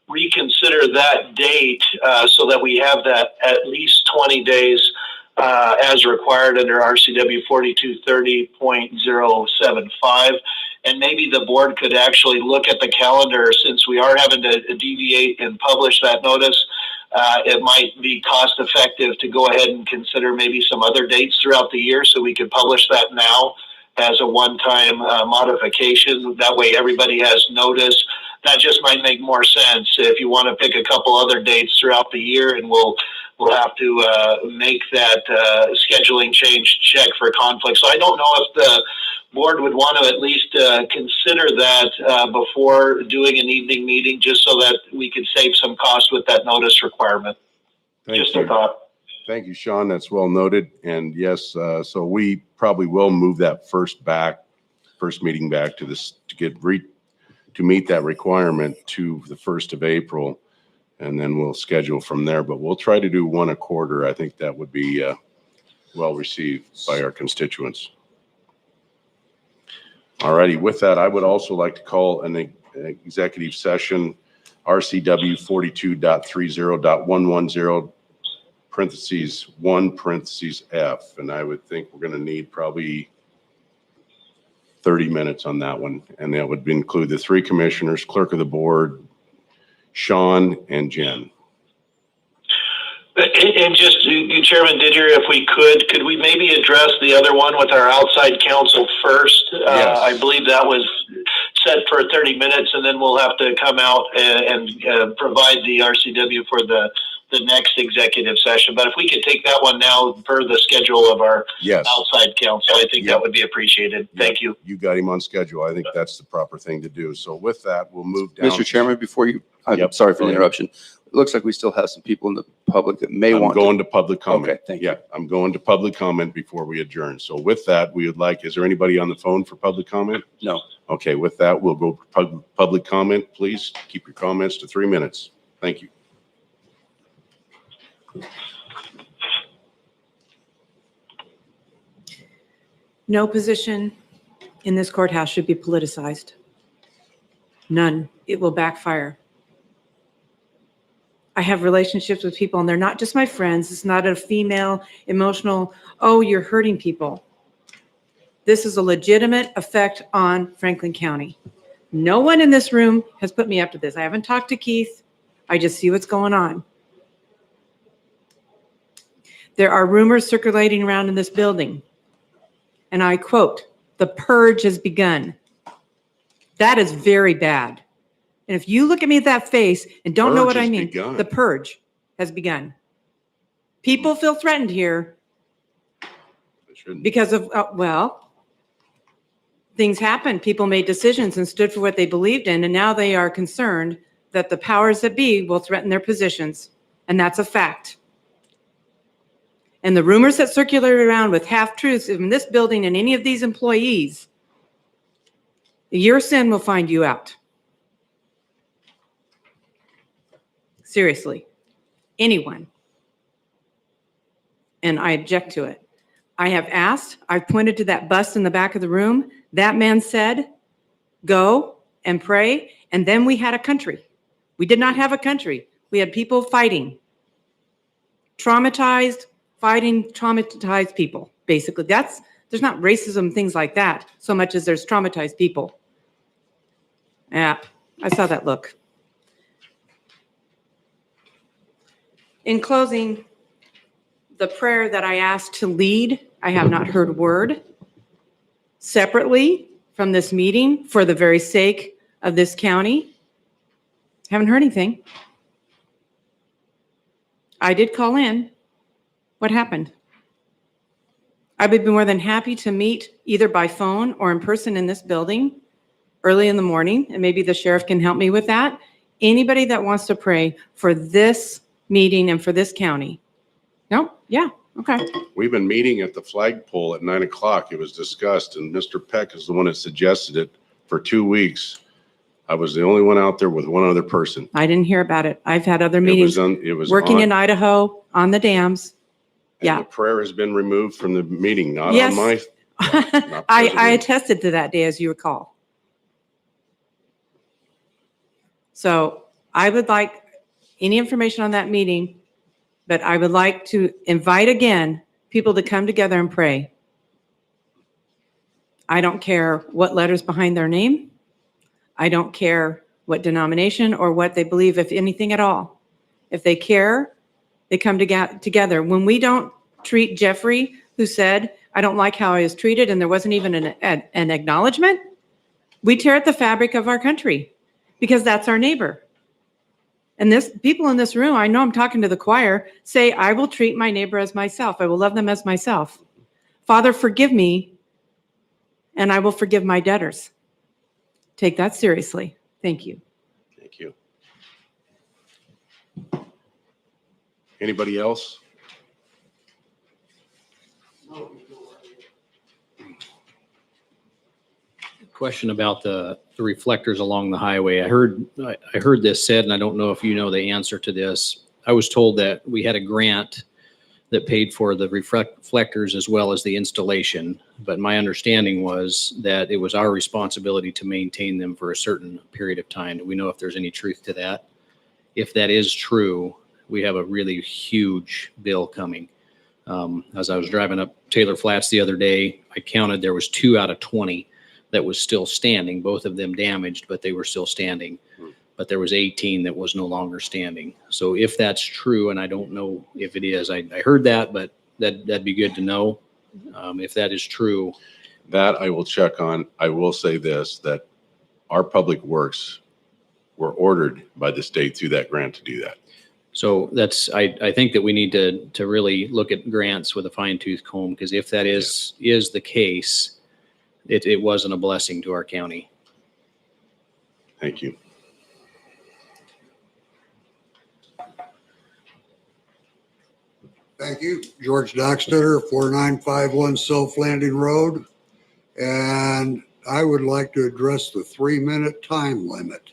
reconsider that date so that we have that at least 20 days as required under RCW 4230.075. And maybe the board could actually look at the calendar, since we are having to deviate and publish that notice. It might be cost effective to go ahead and consider maybe some other dates throughout the year, so we could publish that now as a one-time modification. That way everybody has notice. That just might make more sense if you want to pick a couple other dates throughout the year, and we'll have to make that scheduling change check for conflict. So I don't know if the board would want to at least consider that before doing an evening meeting, just so that we could save some cost with that notice requirement. Thank Just you. a thought. Thank you, Sean. That's well noted. And yes, so we probably will move that first meeting back to this, to meet that requirement to the 1st of April. And then we'll schedule from there, but we'll try to do one a quarter. I think that would be well received by our constituents. All righty. With that, I would also like to call an executive session, RCW 42.30.110, parentheses 1, parentheses F. And I would think we're going to need probably 30 minutes on that one. And that would include the 3 commissioners, clerk of the board, Sean, and Jen. And just, Chairman Didier, if we could we maybe address the other one with our outside counsel first? Yes. I believe that was set for 30 minutes, and then we'll have to come out and provide the RCW for the next executive session. But if we could take that one now per the schedule of our Yes. outside counsel, I think Yep. that would be appreciated. Thank you. You got him on schedule. I think that's the proper thing to do. So with that, we'll move down. Mr. Chairman, before you, I'm Yep, sorry for go the ahead. interruption. It looks like we still have some people in the public that may I'm want going to. to public comment. Okay, thank you. Yeah, I'm going to public comment before we adjourn. So with that, we would like, is there anybody on the phone for public comment? No. Okay, with that, we'll go public comment. Please keep your comments to 3 minutes. Thank you. No position in this courthouse should be politicized. None. It will backfire. I have relationships with people, and they're not just my friends. It's not a female, emotional, oh, you're hurting people. This is a legitimate effect on Franklin County. No one in this room has put me up to this. I haven't talked to Keith. I just see what's going on. There are rumors circulating around in this building. And I quote, "The purge has begun." That is very bad. And if you look at me at that face and don't know Purge what I has mean, begun. the purge has begun. People feel threatened here It shouldn't. because of, well, things happened. People made decisions and stood for what they believed in, and now they are concerned that the powers that be will threaten their positions. And that's a fact. And the rumors that circulate around with half-truths in this building and any of these employees, your sin will find you out. Seriously. Anyone. And I object to it. I have asked, I've pointed to that bust in the back of the room. That man said, go and pray. And then we had a country. We did not have a country. We had people fighting. Traumatized, fighting traumatized people, basically. There's not racism, things like that, so much as there's traumatized people. Yeah, I saw that look. In closing, the prayer that I asked to lead, I have not heard a word. Separately from this meeting, for the very sake of this county, haven't heard anything. I did call in. What happened? I would be more than happy to meet either by phone or in person in this building early in the morning, and maybe the sheriff can help me with that. Anybody that wants to pray for this meeting and for this county. No? Yeah, okay. We've been meeting at the flagpole at 9 o'clock. It was discussed, and Mr. Peck is the one that suggested it for 2 weeks. I was the only one out there with one other person. I didn't hear about it. I've had other It meetings was working on- in Idaho on the dams. and yeah. The prayer has been removed from the meeting, not Yes. on my, not I President. attested to that day, as you recall. So I would like any information on that meeting, but I would like to invite again people to come together and pray. I don't care what letters behind their name. I don't care what denomination or what they believe, if anything at all. If they care, they come together. When we don't treat Jeffrey, who said, I don't like how I was treated, and there wasn't even an acknowledgement, we tear at the fabric of our country because that's our neighbor. And people in this room, I know I'm talking to the choir, say, I will treat my neighbor as myself. I will love them as myself. Father, forgive me, and I will forgive my debtors. Take that seriously. Thank you. Thank you. Anybody else? Question about the reflectors along the highway. I heard this said, and I don't know if you know the answer to this. I was told that we had a grant that paid for the reflectors as well as the installation. But my understanding was that it was our responsibility to maintain them for a certain period of time. Do we know if there's any truth to that? If that is true, we have a really huge bill coming. As I was driving up Taylor Flats the other day, I counted there was 2 out of 20 that was still standing, both of them damaged, but they were still standing. But there was 18 that was no longer standing. So if that's true, and I don't know if it is, I heard that, but that'd be good to know. If that is true. That I will check on. I will say this, that our public works were ordered by the state through that grant to do that. So I think that we need to really look at grants with a fine tooth comb, because if that is the case, it wasn't a blessing to our county. Thank you. Thank you. George Dockstetter, 4951 Self Landing Road. And I would like to address the 3-minute time limit.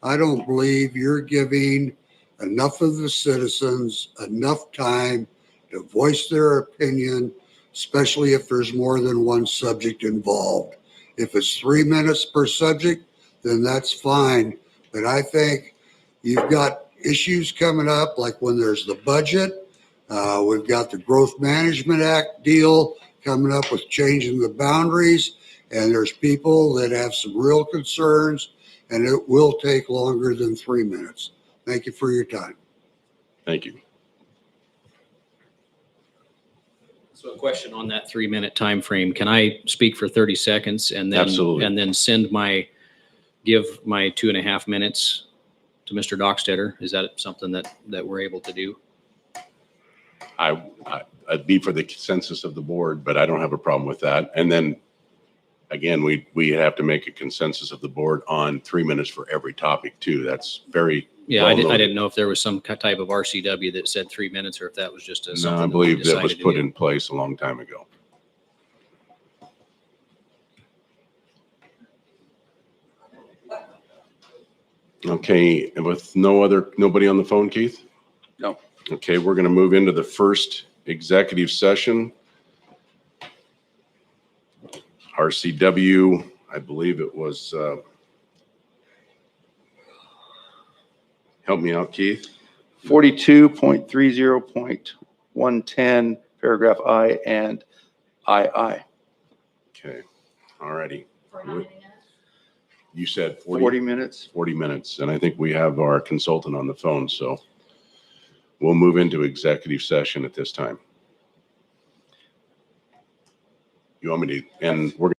I don't believe you're giving enough of the citizens enough time to voice their opinion, especially if there's more than one subject involved. If it's 3 minutes per subject, then that's fine. But I think you've got issues coming up, like when there's the budget. We've got the Growth Management Act deal coming up with changing the boundaries, and there's people that have some real concerns, and it will take longer than 3 minutes. Thank you for your time. Thank you. So a question on that 3-minute time frame. Can I speak for 30 seconds and then Absolutely. and then give my 2.5 minutes to Mr. Dockstetter? Is that something that we're able to do? I'd be for the consensus of the board, but I don't have a problem with that. And then again, we have to make a consensus of the board on 3 minutes for every topic too. That's very. Yeah, well I noted. didn't know if there was some type of RCW that said 3 minutes or if that was just No, something I that we believe that was decided to put do. in place a long time ago. Okay, and with nobody on the phone, Keith? No. Okay, we're going to move into the first executive session. RCW, I believe it was, help me out, Keith. 42.30.110, paragraph I and II. Okay, all righty. For how many minutes? You said 40 minutes. 40 minutes, and I think we have our consultant on the phone, so we'll move into executive session at this time. You want me to, and we're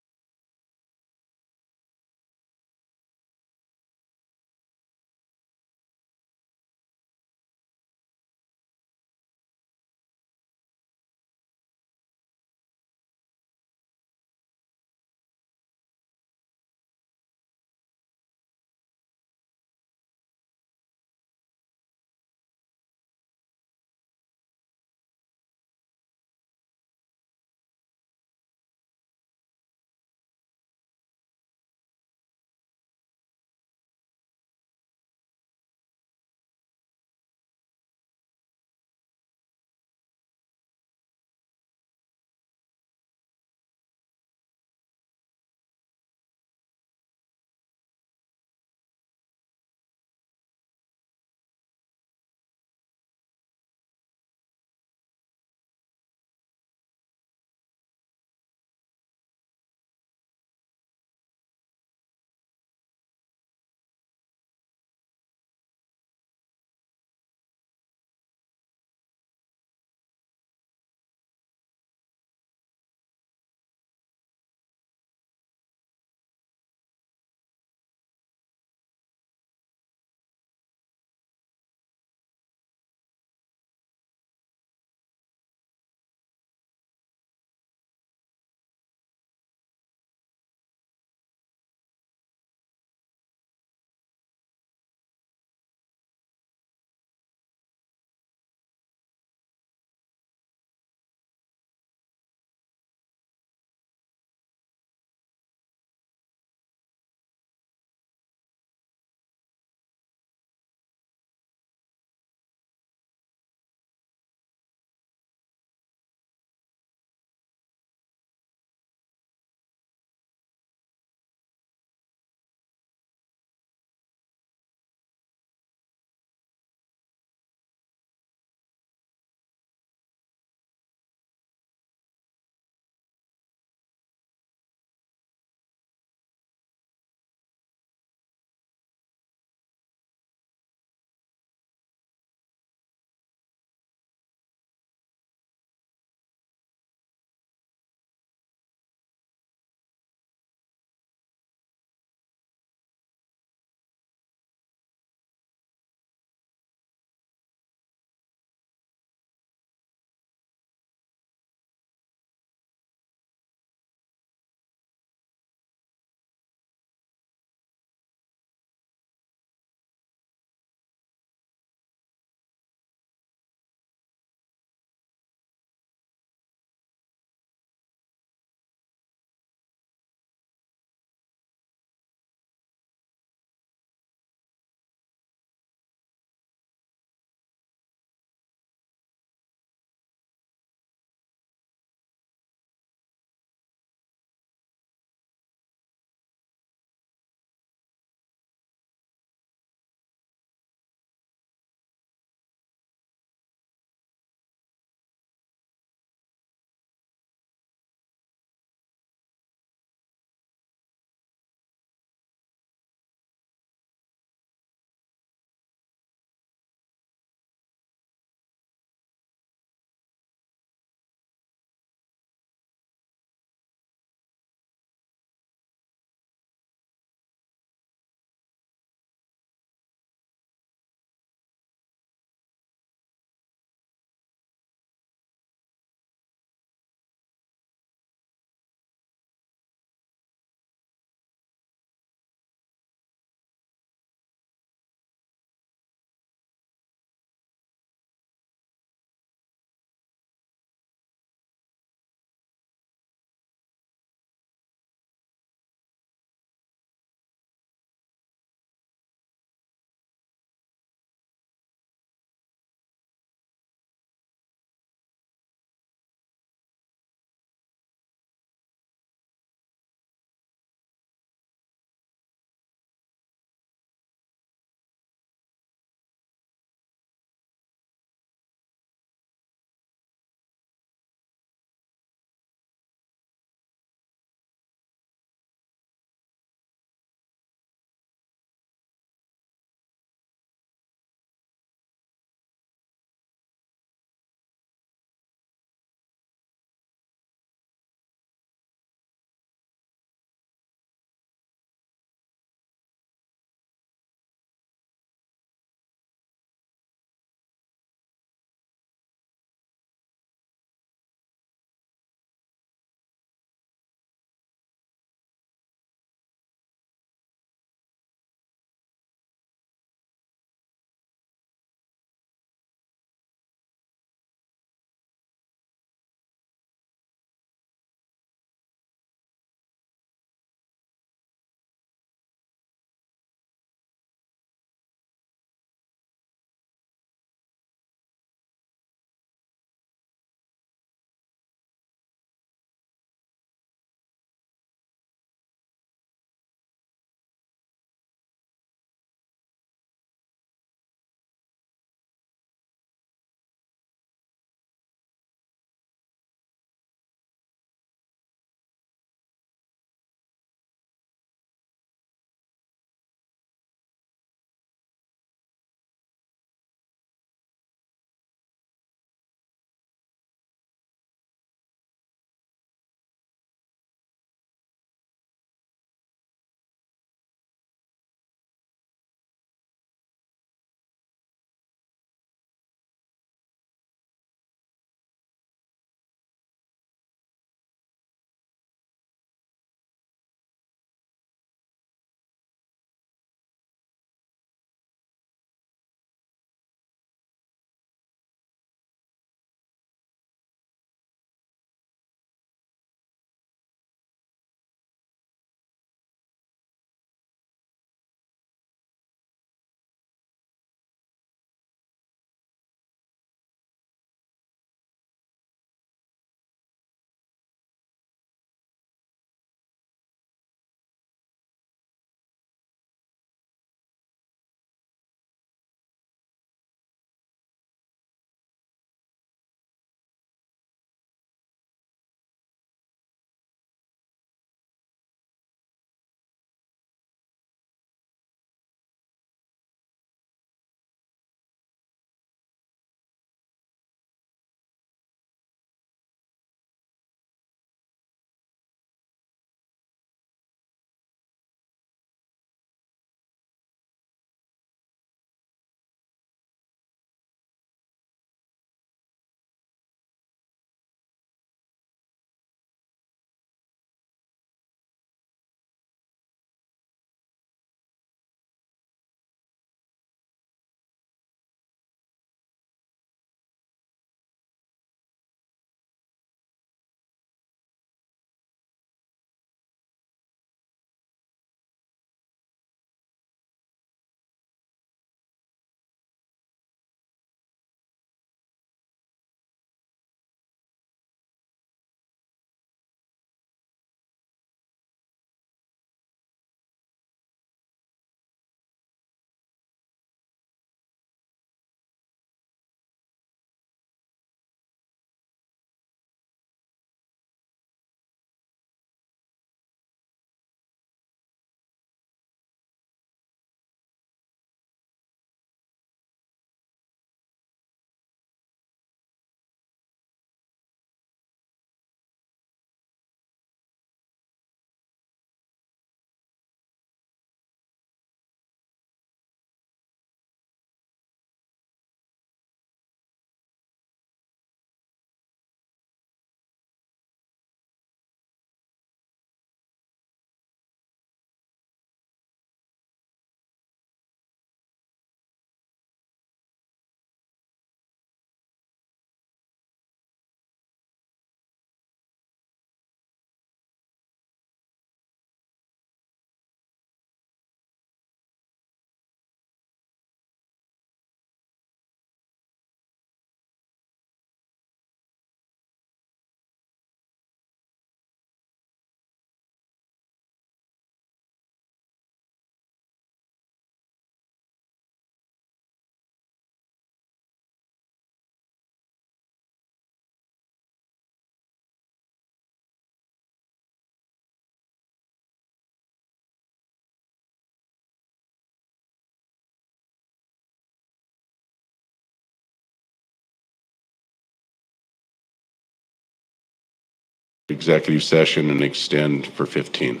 executive session and extend for 15.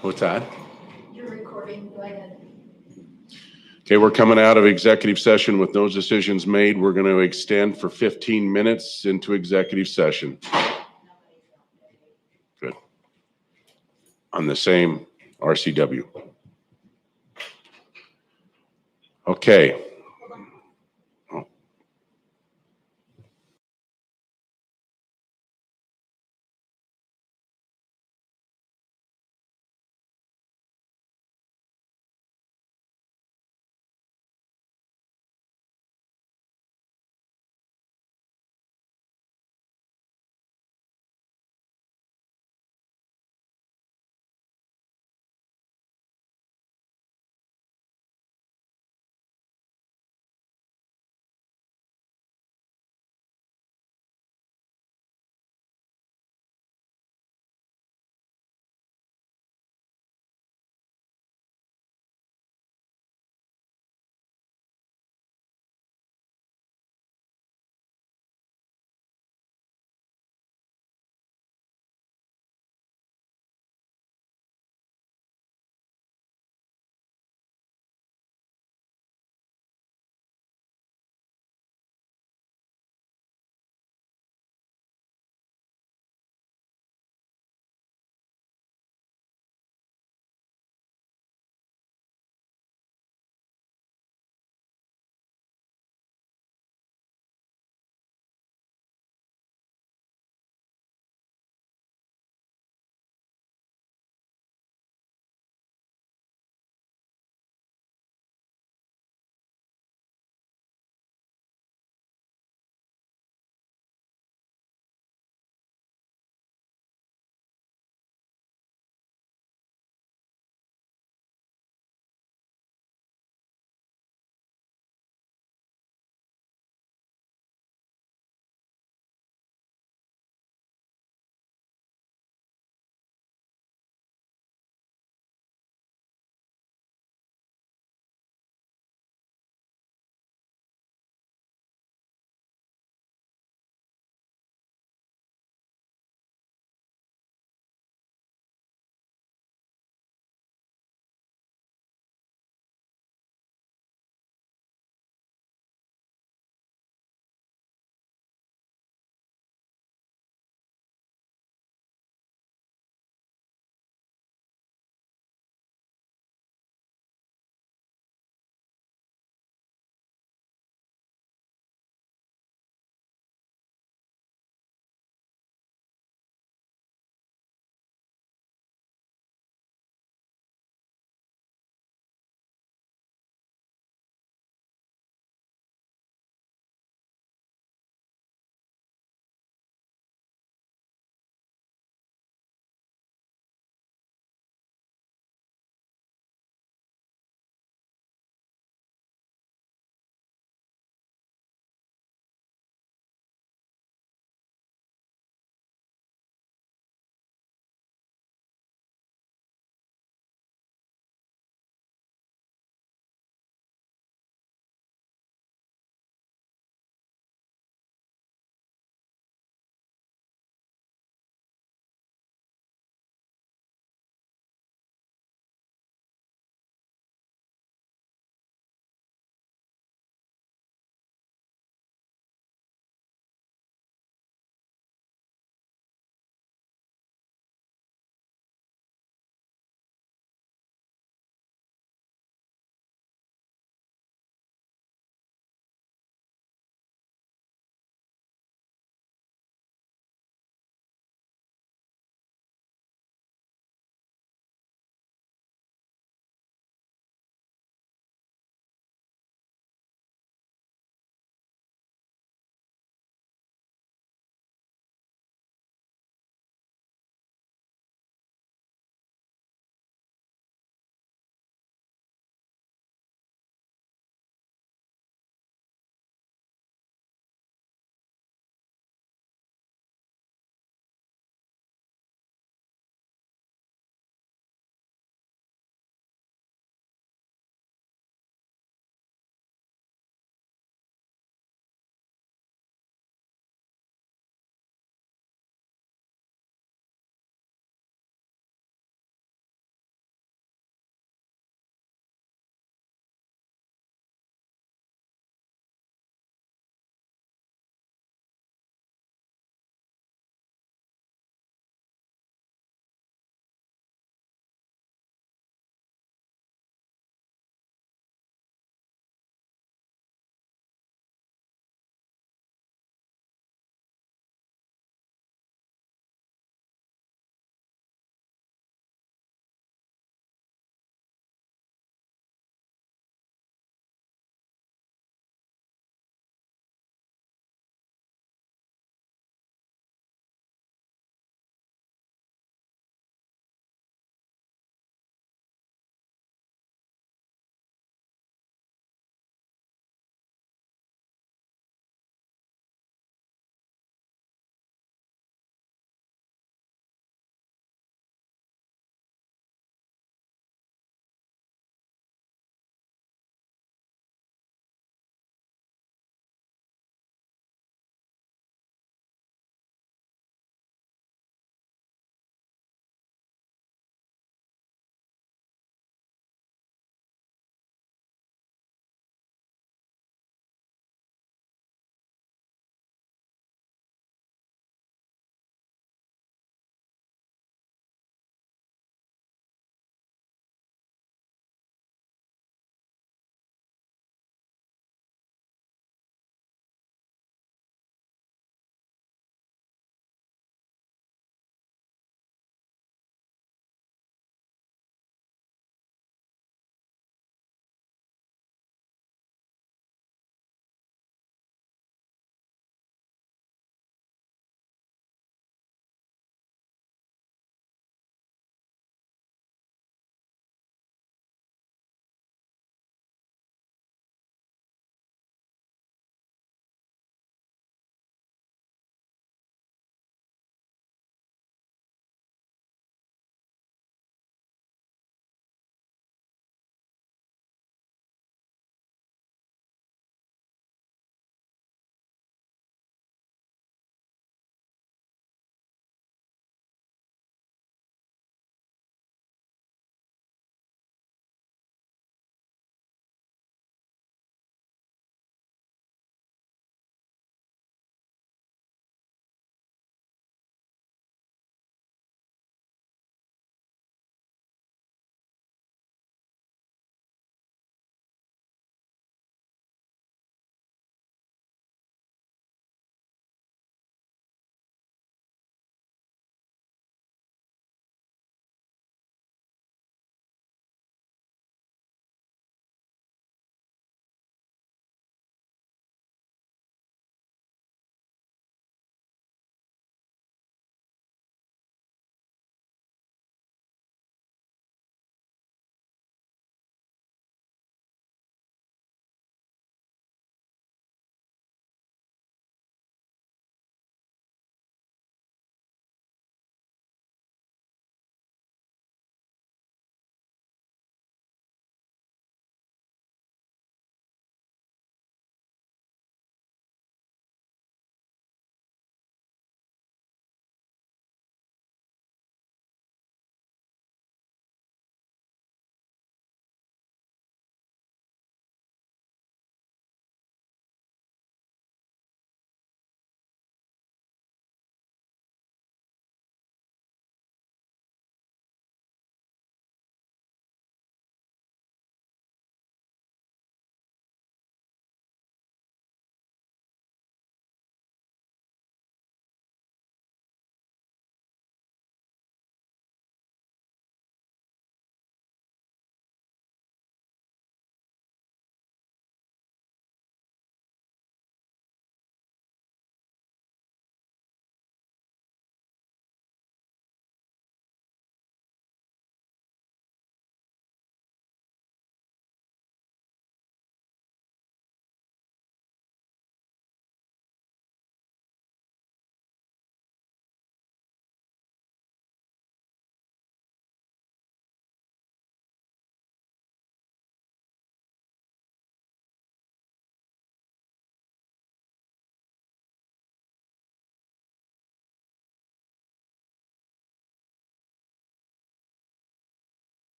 What's that? You're recording, go ahead. Okay, we're coming out of executive session with no decisions made. We're going to extend for 15 minutes into executive session. Good. On the same RCW. Okay.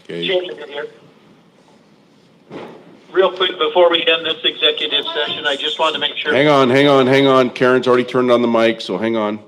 Okay, here. Real quick, before we end this executive session, I just wanted to make sure. hang on. Karen's already turned on the mic, so hang on.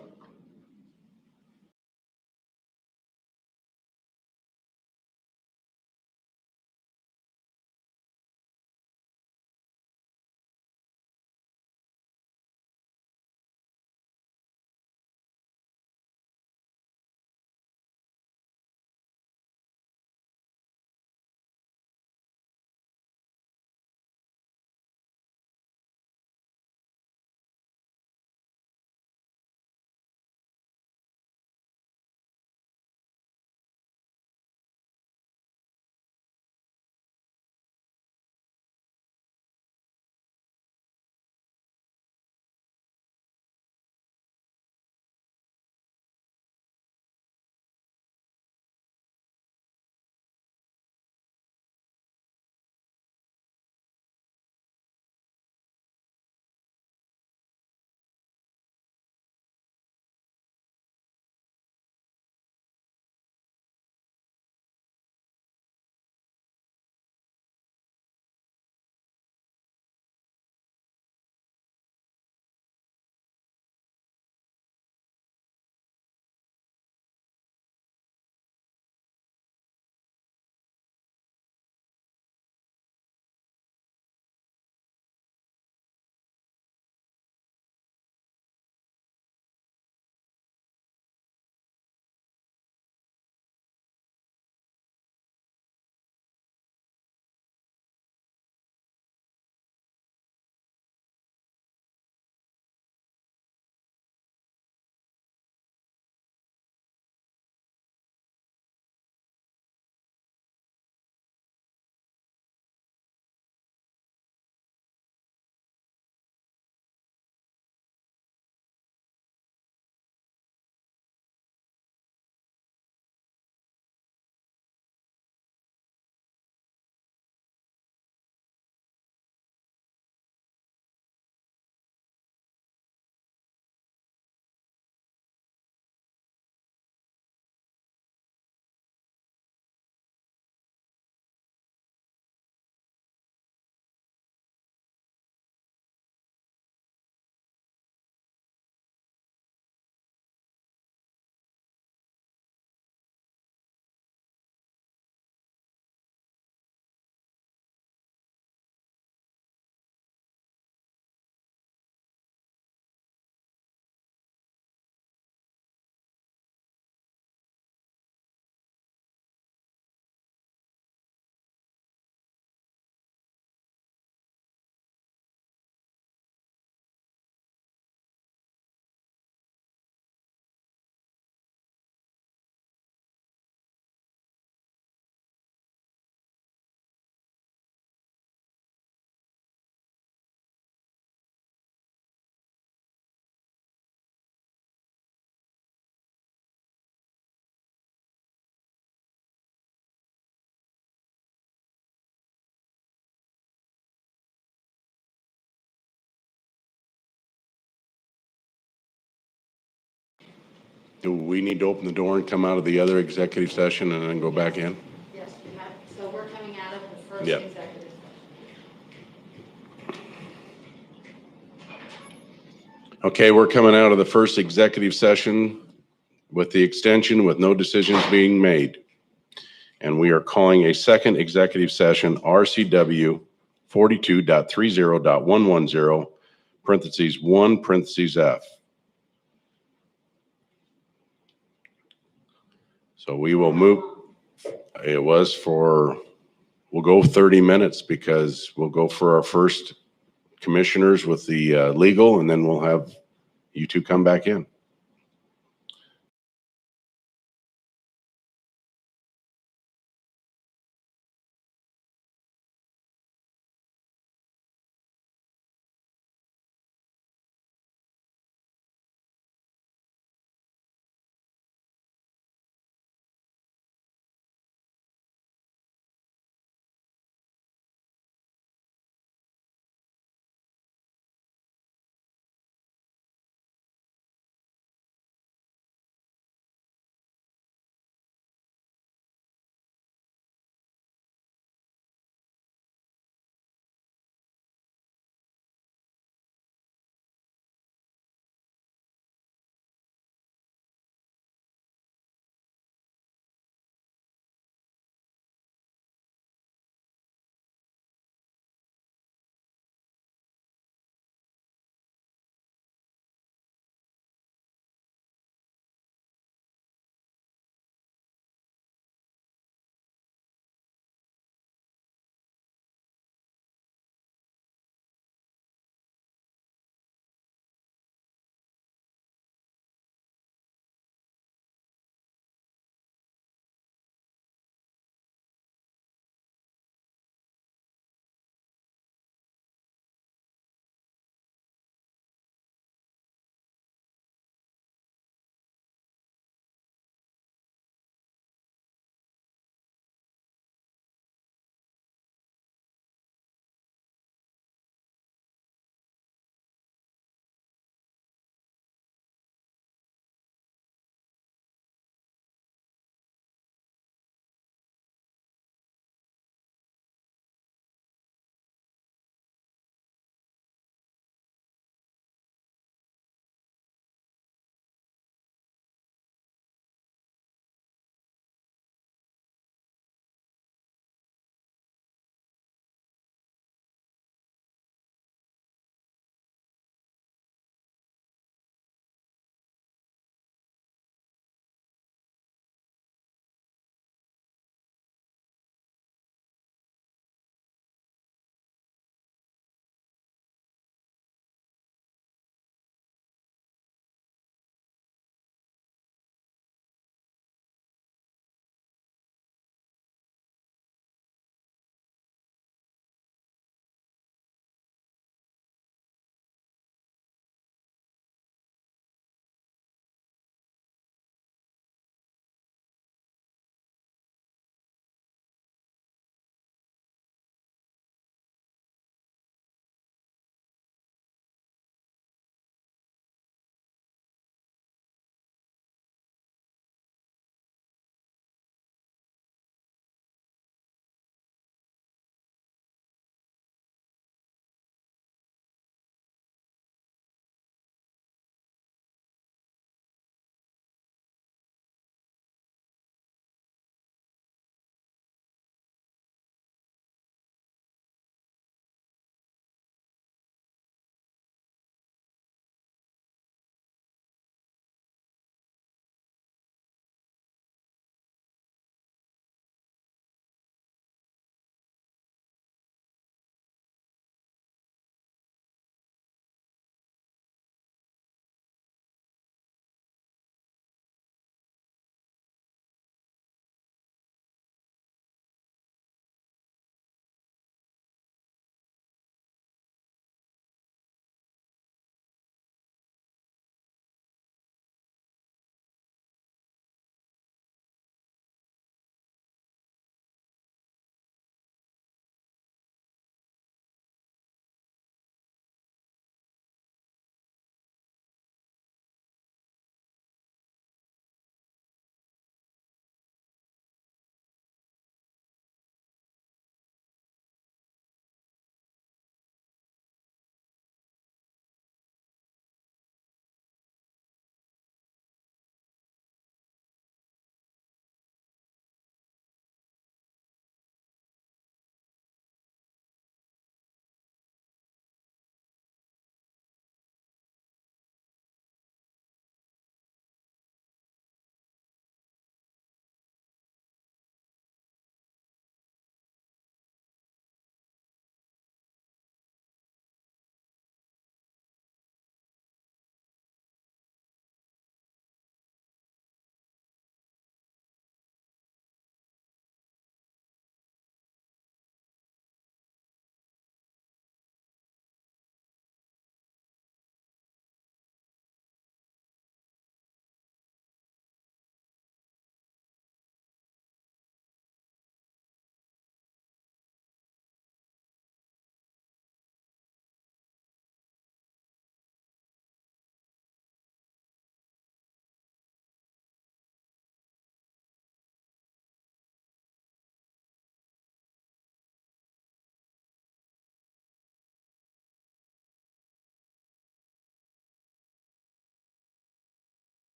Do we need to open the door and come out of the other executive session and then go back in? Yes, we have, so we're coming out of the first Yeah. executive session. Okay, we're coming out of the first executive session with the extension with no decisions being made. And we are calling a second executive session, RCW 42.30.110, parentheses 1, parentheses F. So we will move, we'll go 30 minutes because we'll go for our first commissioners with the legal, and then we'll have you two come back in.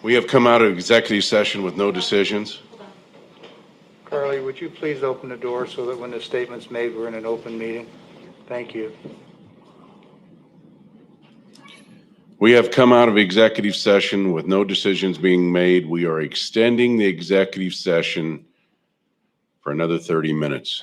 We have come out of executive session with no decisions. Carly, would you please open the door so that when the statement's made, we're in an open meeting? Thank you. We have come out of executive session with no decisions being made. We are extending the executive session for another 30 minutes.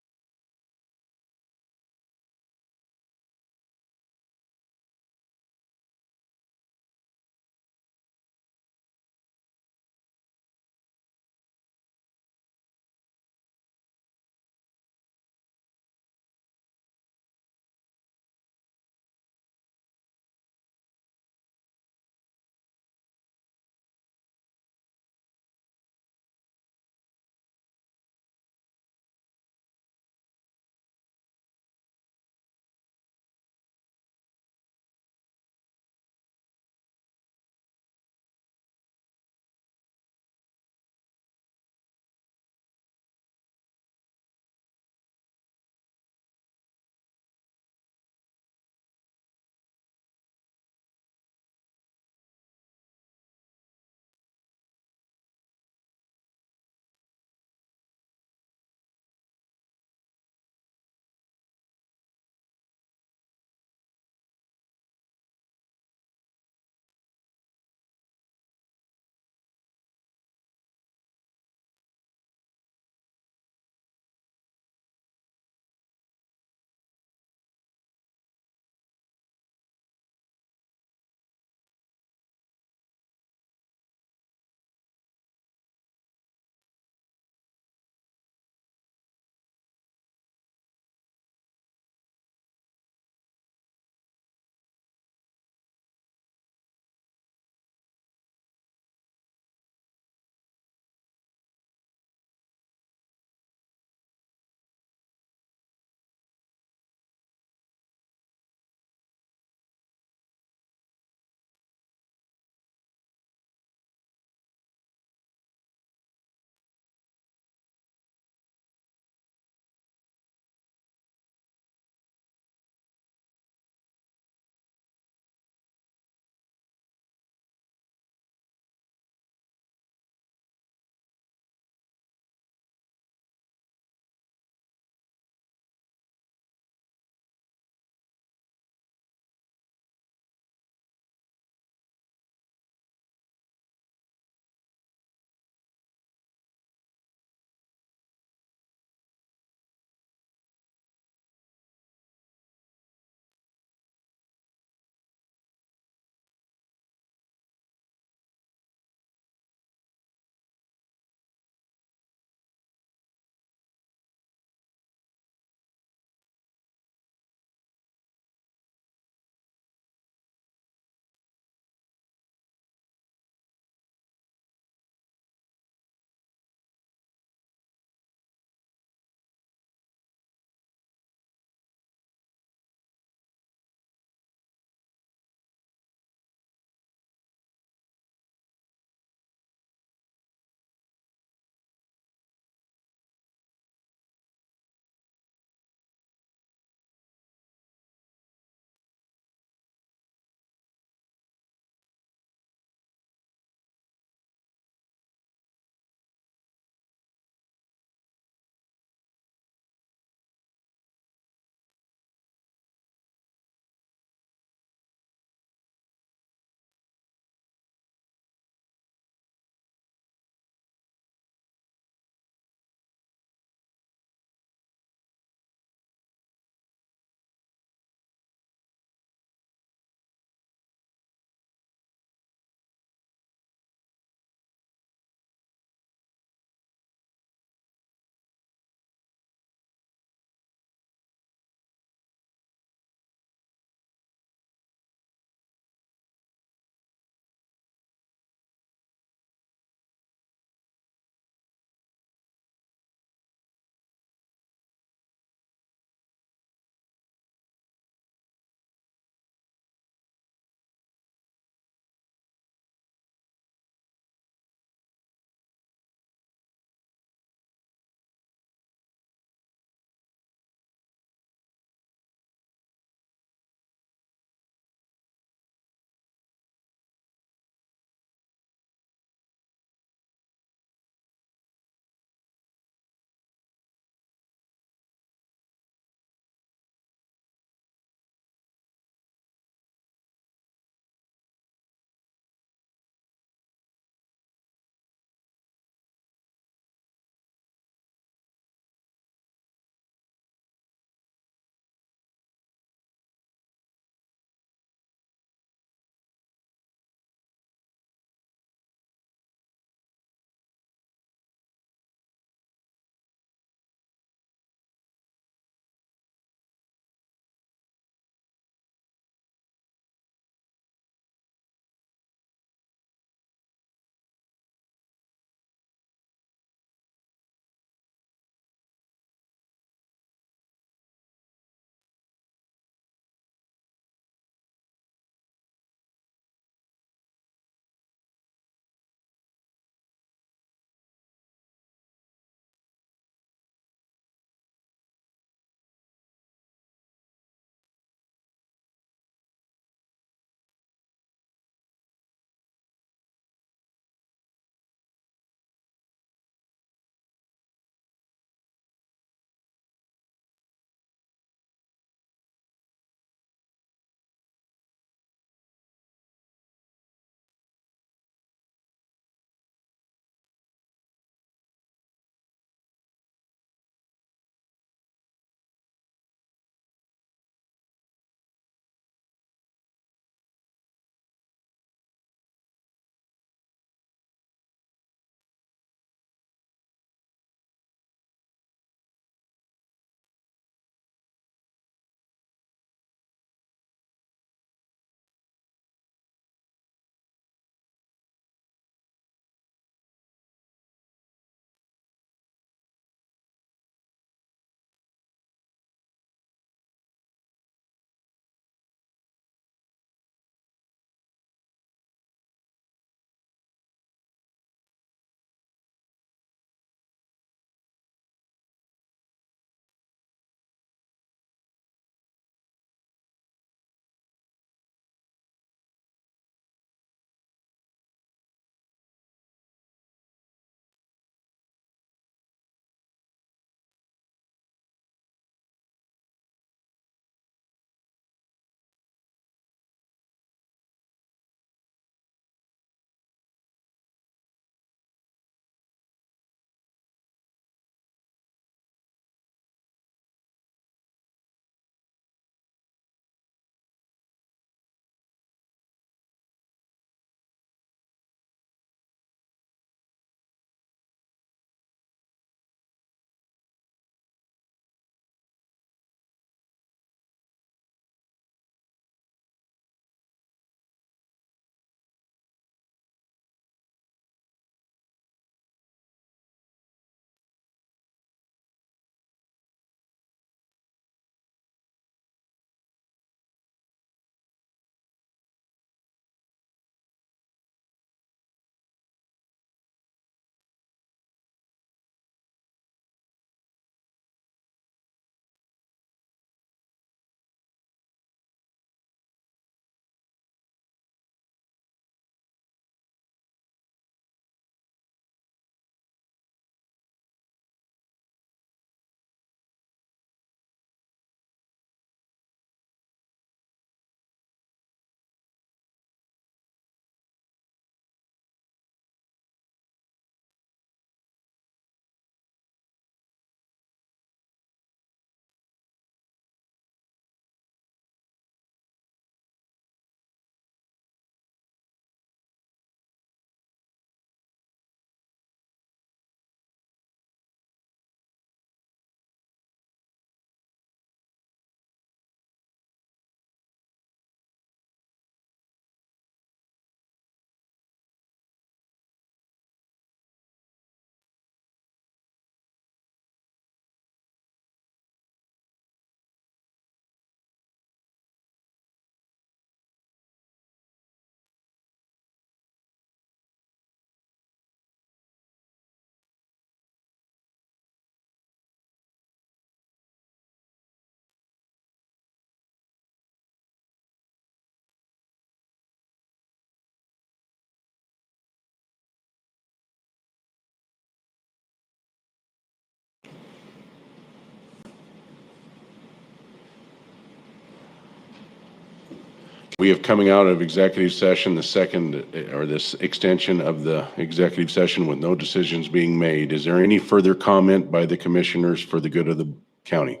We have coming out of executive session, the second, or this extension of the executive session with no decisions being made. Is there any further comment by the commissioners for the good of the county?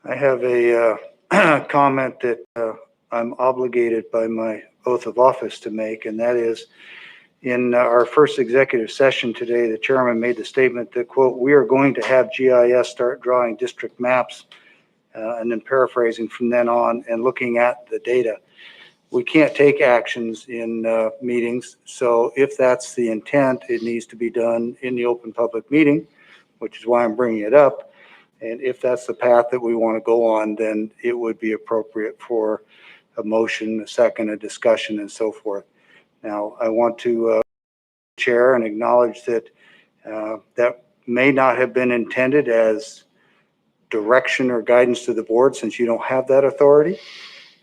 I have a comment that I'm obligated by my oath of office to make, and that is, in our first executive session today, the chairman made the statement that, quote, "We are going to have GIS start drawing district maps," and then paraphrasing from then on and looking at the data. We can't take actions in meetings, so if that's the intent, it needs to be done in the open public meeting, which is why I'm bringing it up. And if that's the path that we want to go on, then it would be appropriate for a motion, a second, a discussion, and so forth. Now, I want to chair and acknowledge that that may not have been intended as direction or guidance to the board, since you don't have that authority.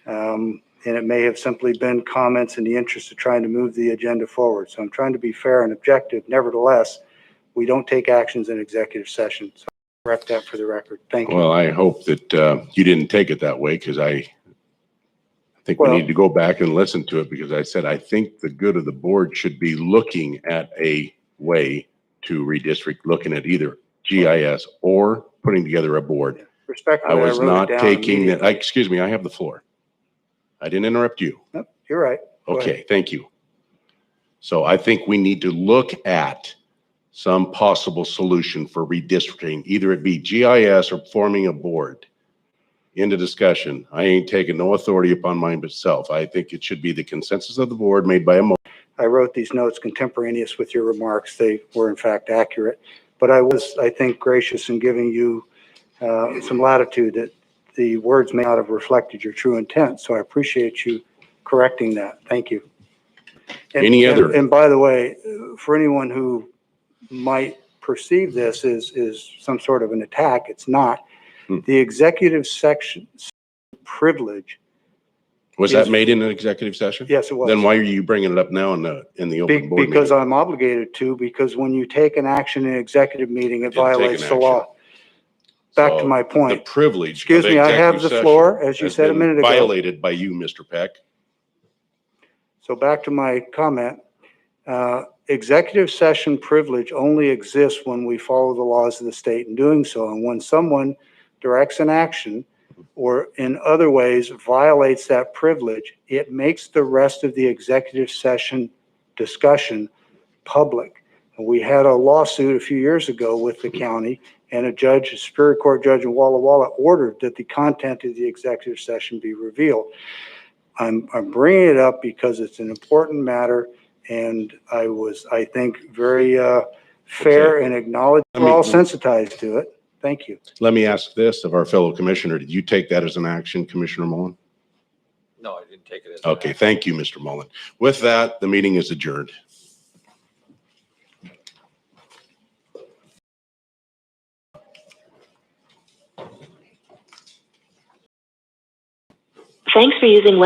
And it may have simply been comments in the interest of trying to move the agenda forward. So I'm trying to be fair and objective. Nevertheless, we don't take actions in executive session. So I'll correct that for the record. Thank you. Well, I hope that you didn't take it that way, because I think we Well- need to go back and listen to it, because I said, I think the good of the board should be looking at a way to redistrict, looking at either GIS or putting together a board. Respectfully, I was wrote it not down taking that. immediately. Excuse me, I have the floor. I didn't interrupt you. Nope, you're right. Go ahead. Okay, thank you. So I think we need to look at some possible solution for redistricting, either it be GIS or forming a board. Into discussion. I ain't taking no authority upon myself. I think it should be the consensus of the board made by a motion. I wrote these notes contemporaneous with your remarks. They were in fact accurate, but I was, I think, gracious in giving you some latitude that the words may not have reflected your true intent. So I appreciate you correcting that. Thank you. Any other- And by the way, for anyone who might perceive this as some sort of an attack, it's not. The executive section privilege. Was that made in an executive session? Yes, it was. Then why are you bringing it up now in the open board Because meeting? I'm obligated to, because when you take an action in an executive meeting, it Didn't take an violates the action. law. Back to So my The point. privilege. of Excuse me, I have executive the session floor, as you has said a been minute ago. Violated by you, Mr. Peck. So back to my comment. Executive session privilege only exists when we follow the laws of the state in doing so. And when someone directs an action or in other ways violates that privilege, it makes the rest of the executive session discussion public. And we had a lawsuit a few years ago with the county, and a Superior Court judge in Walla Walla ordered that the content of the executive session be revealed. I'm bringing it up because it's an important matter, and I was, I think, very fair and acknowledged we're all sensitized to it. Thank you. Let me ask this of our fellow commissioner. Did you take that as an action, Commissioner Mullen? No, I didn't take it as. Okay, thank you, Mr. Mullen. With that, the meeting is adjourned. Thanks for using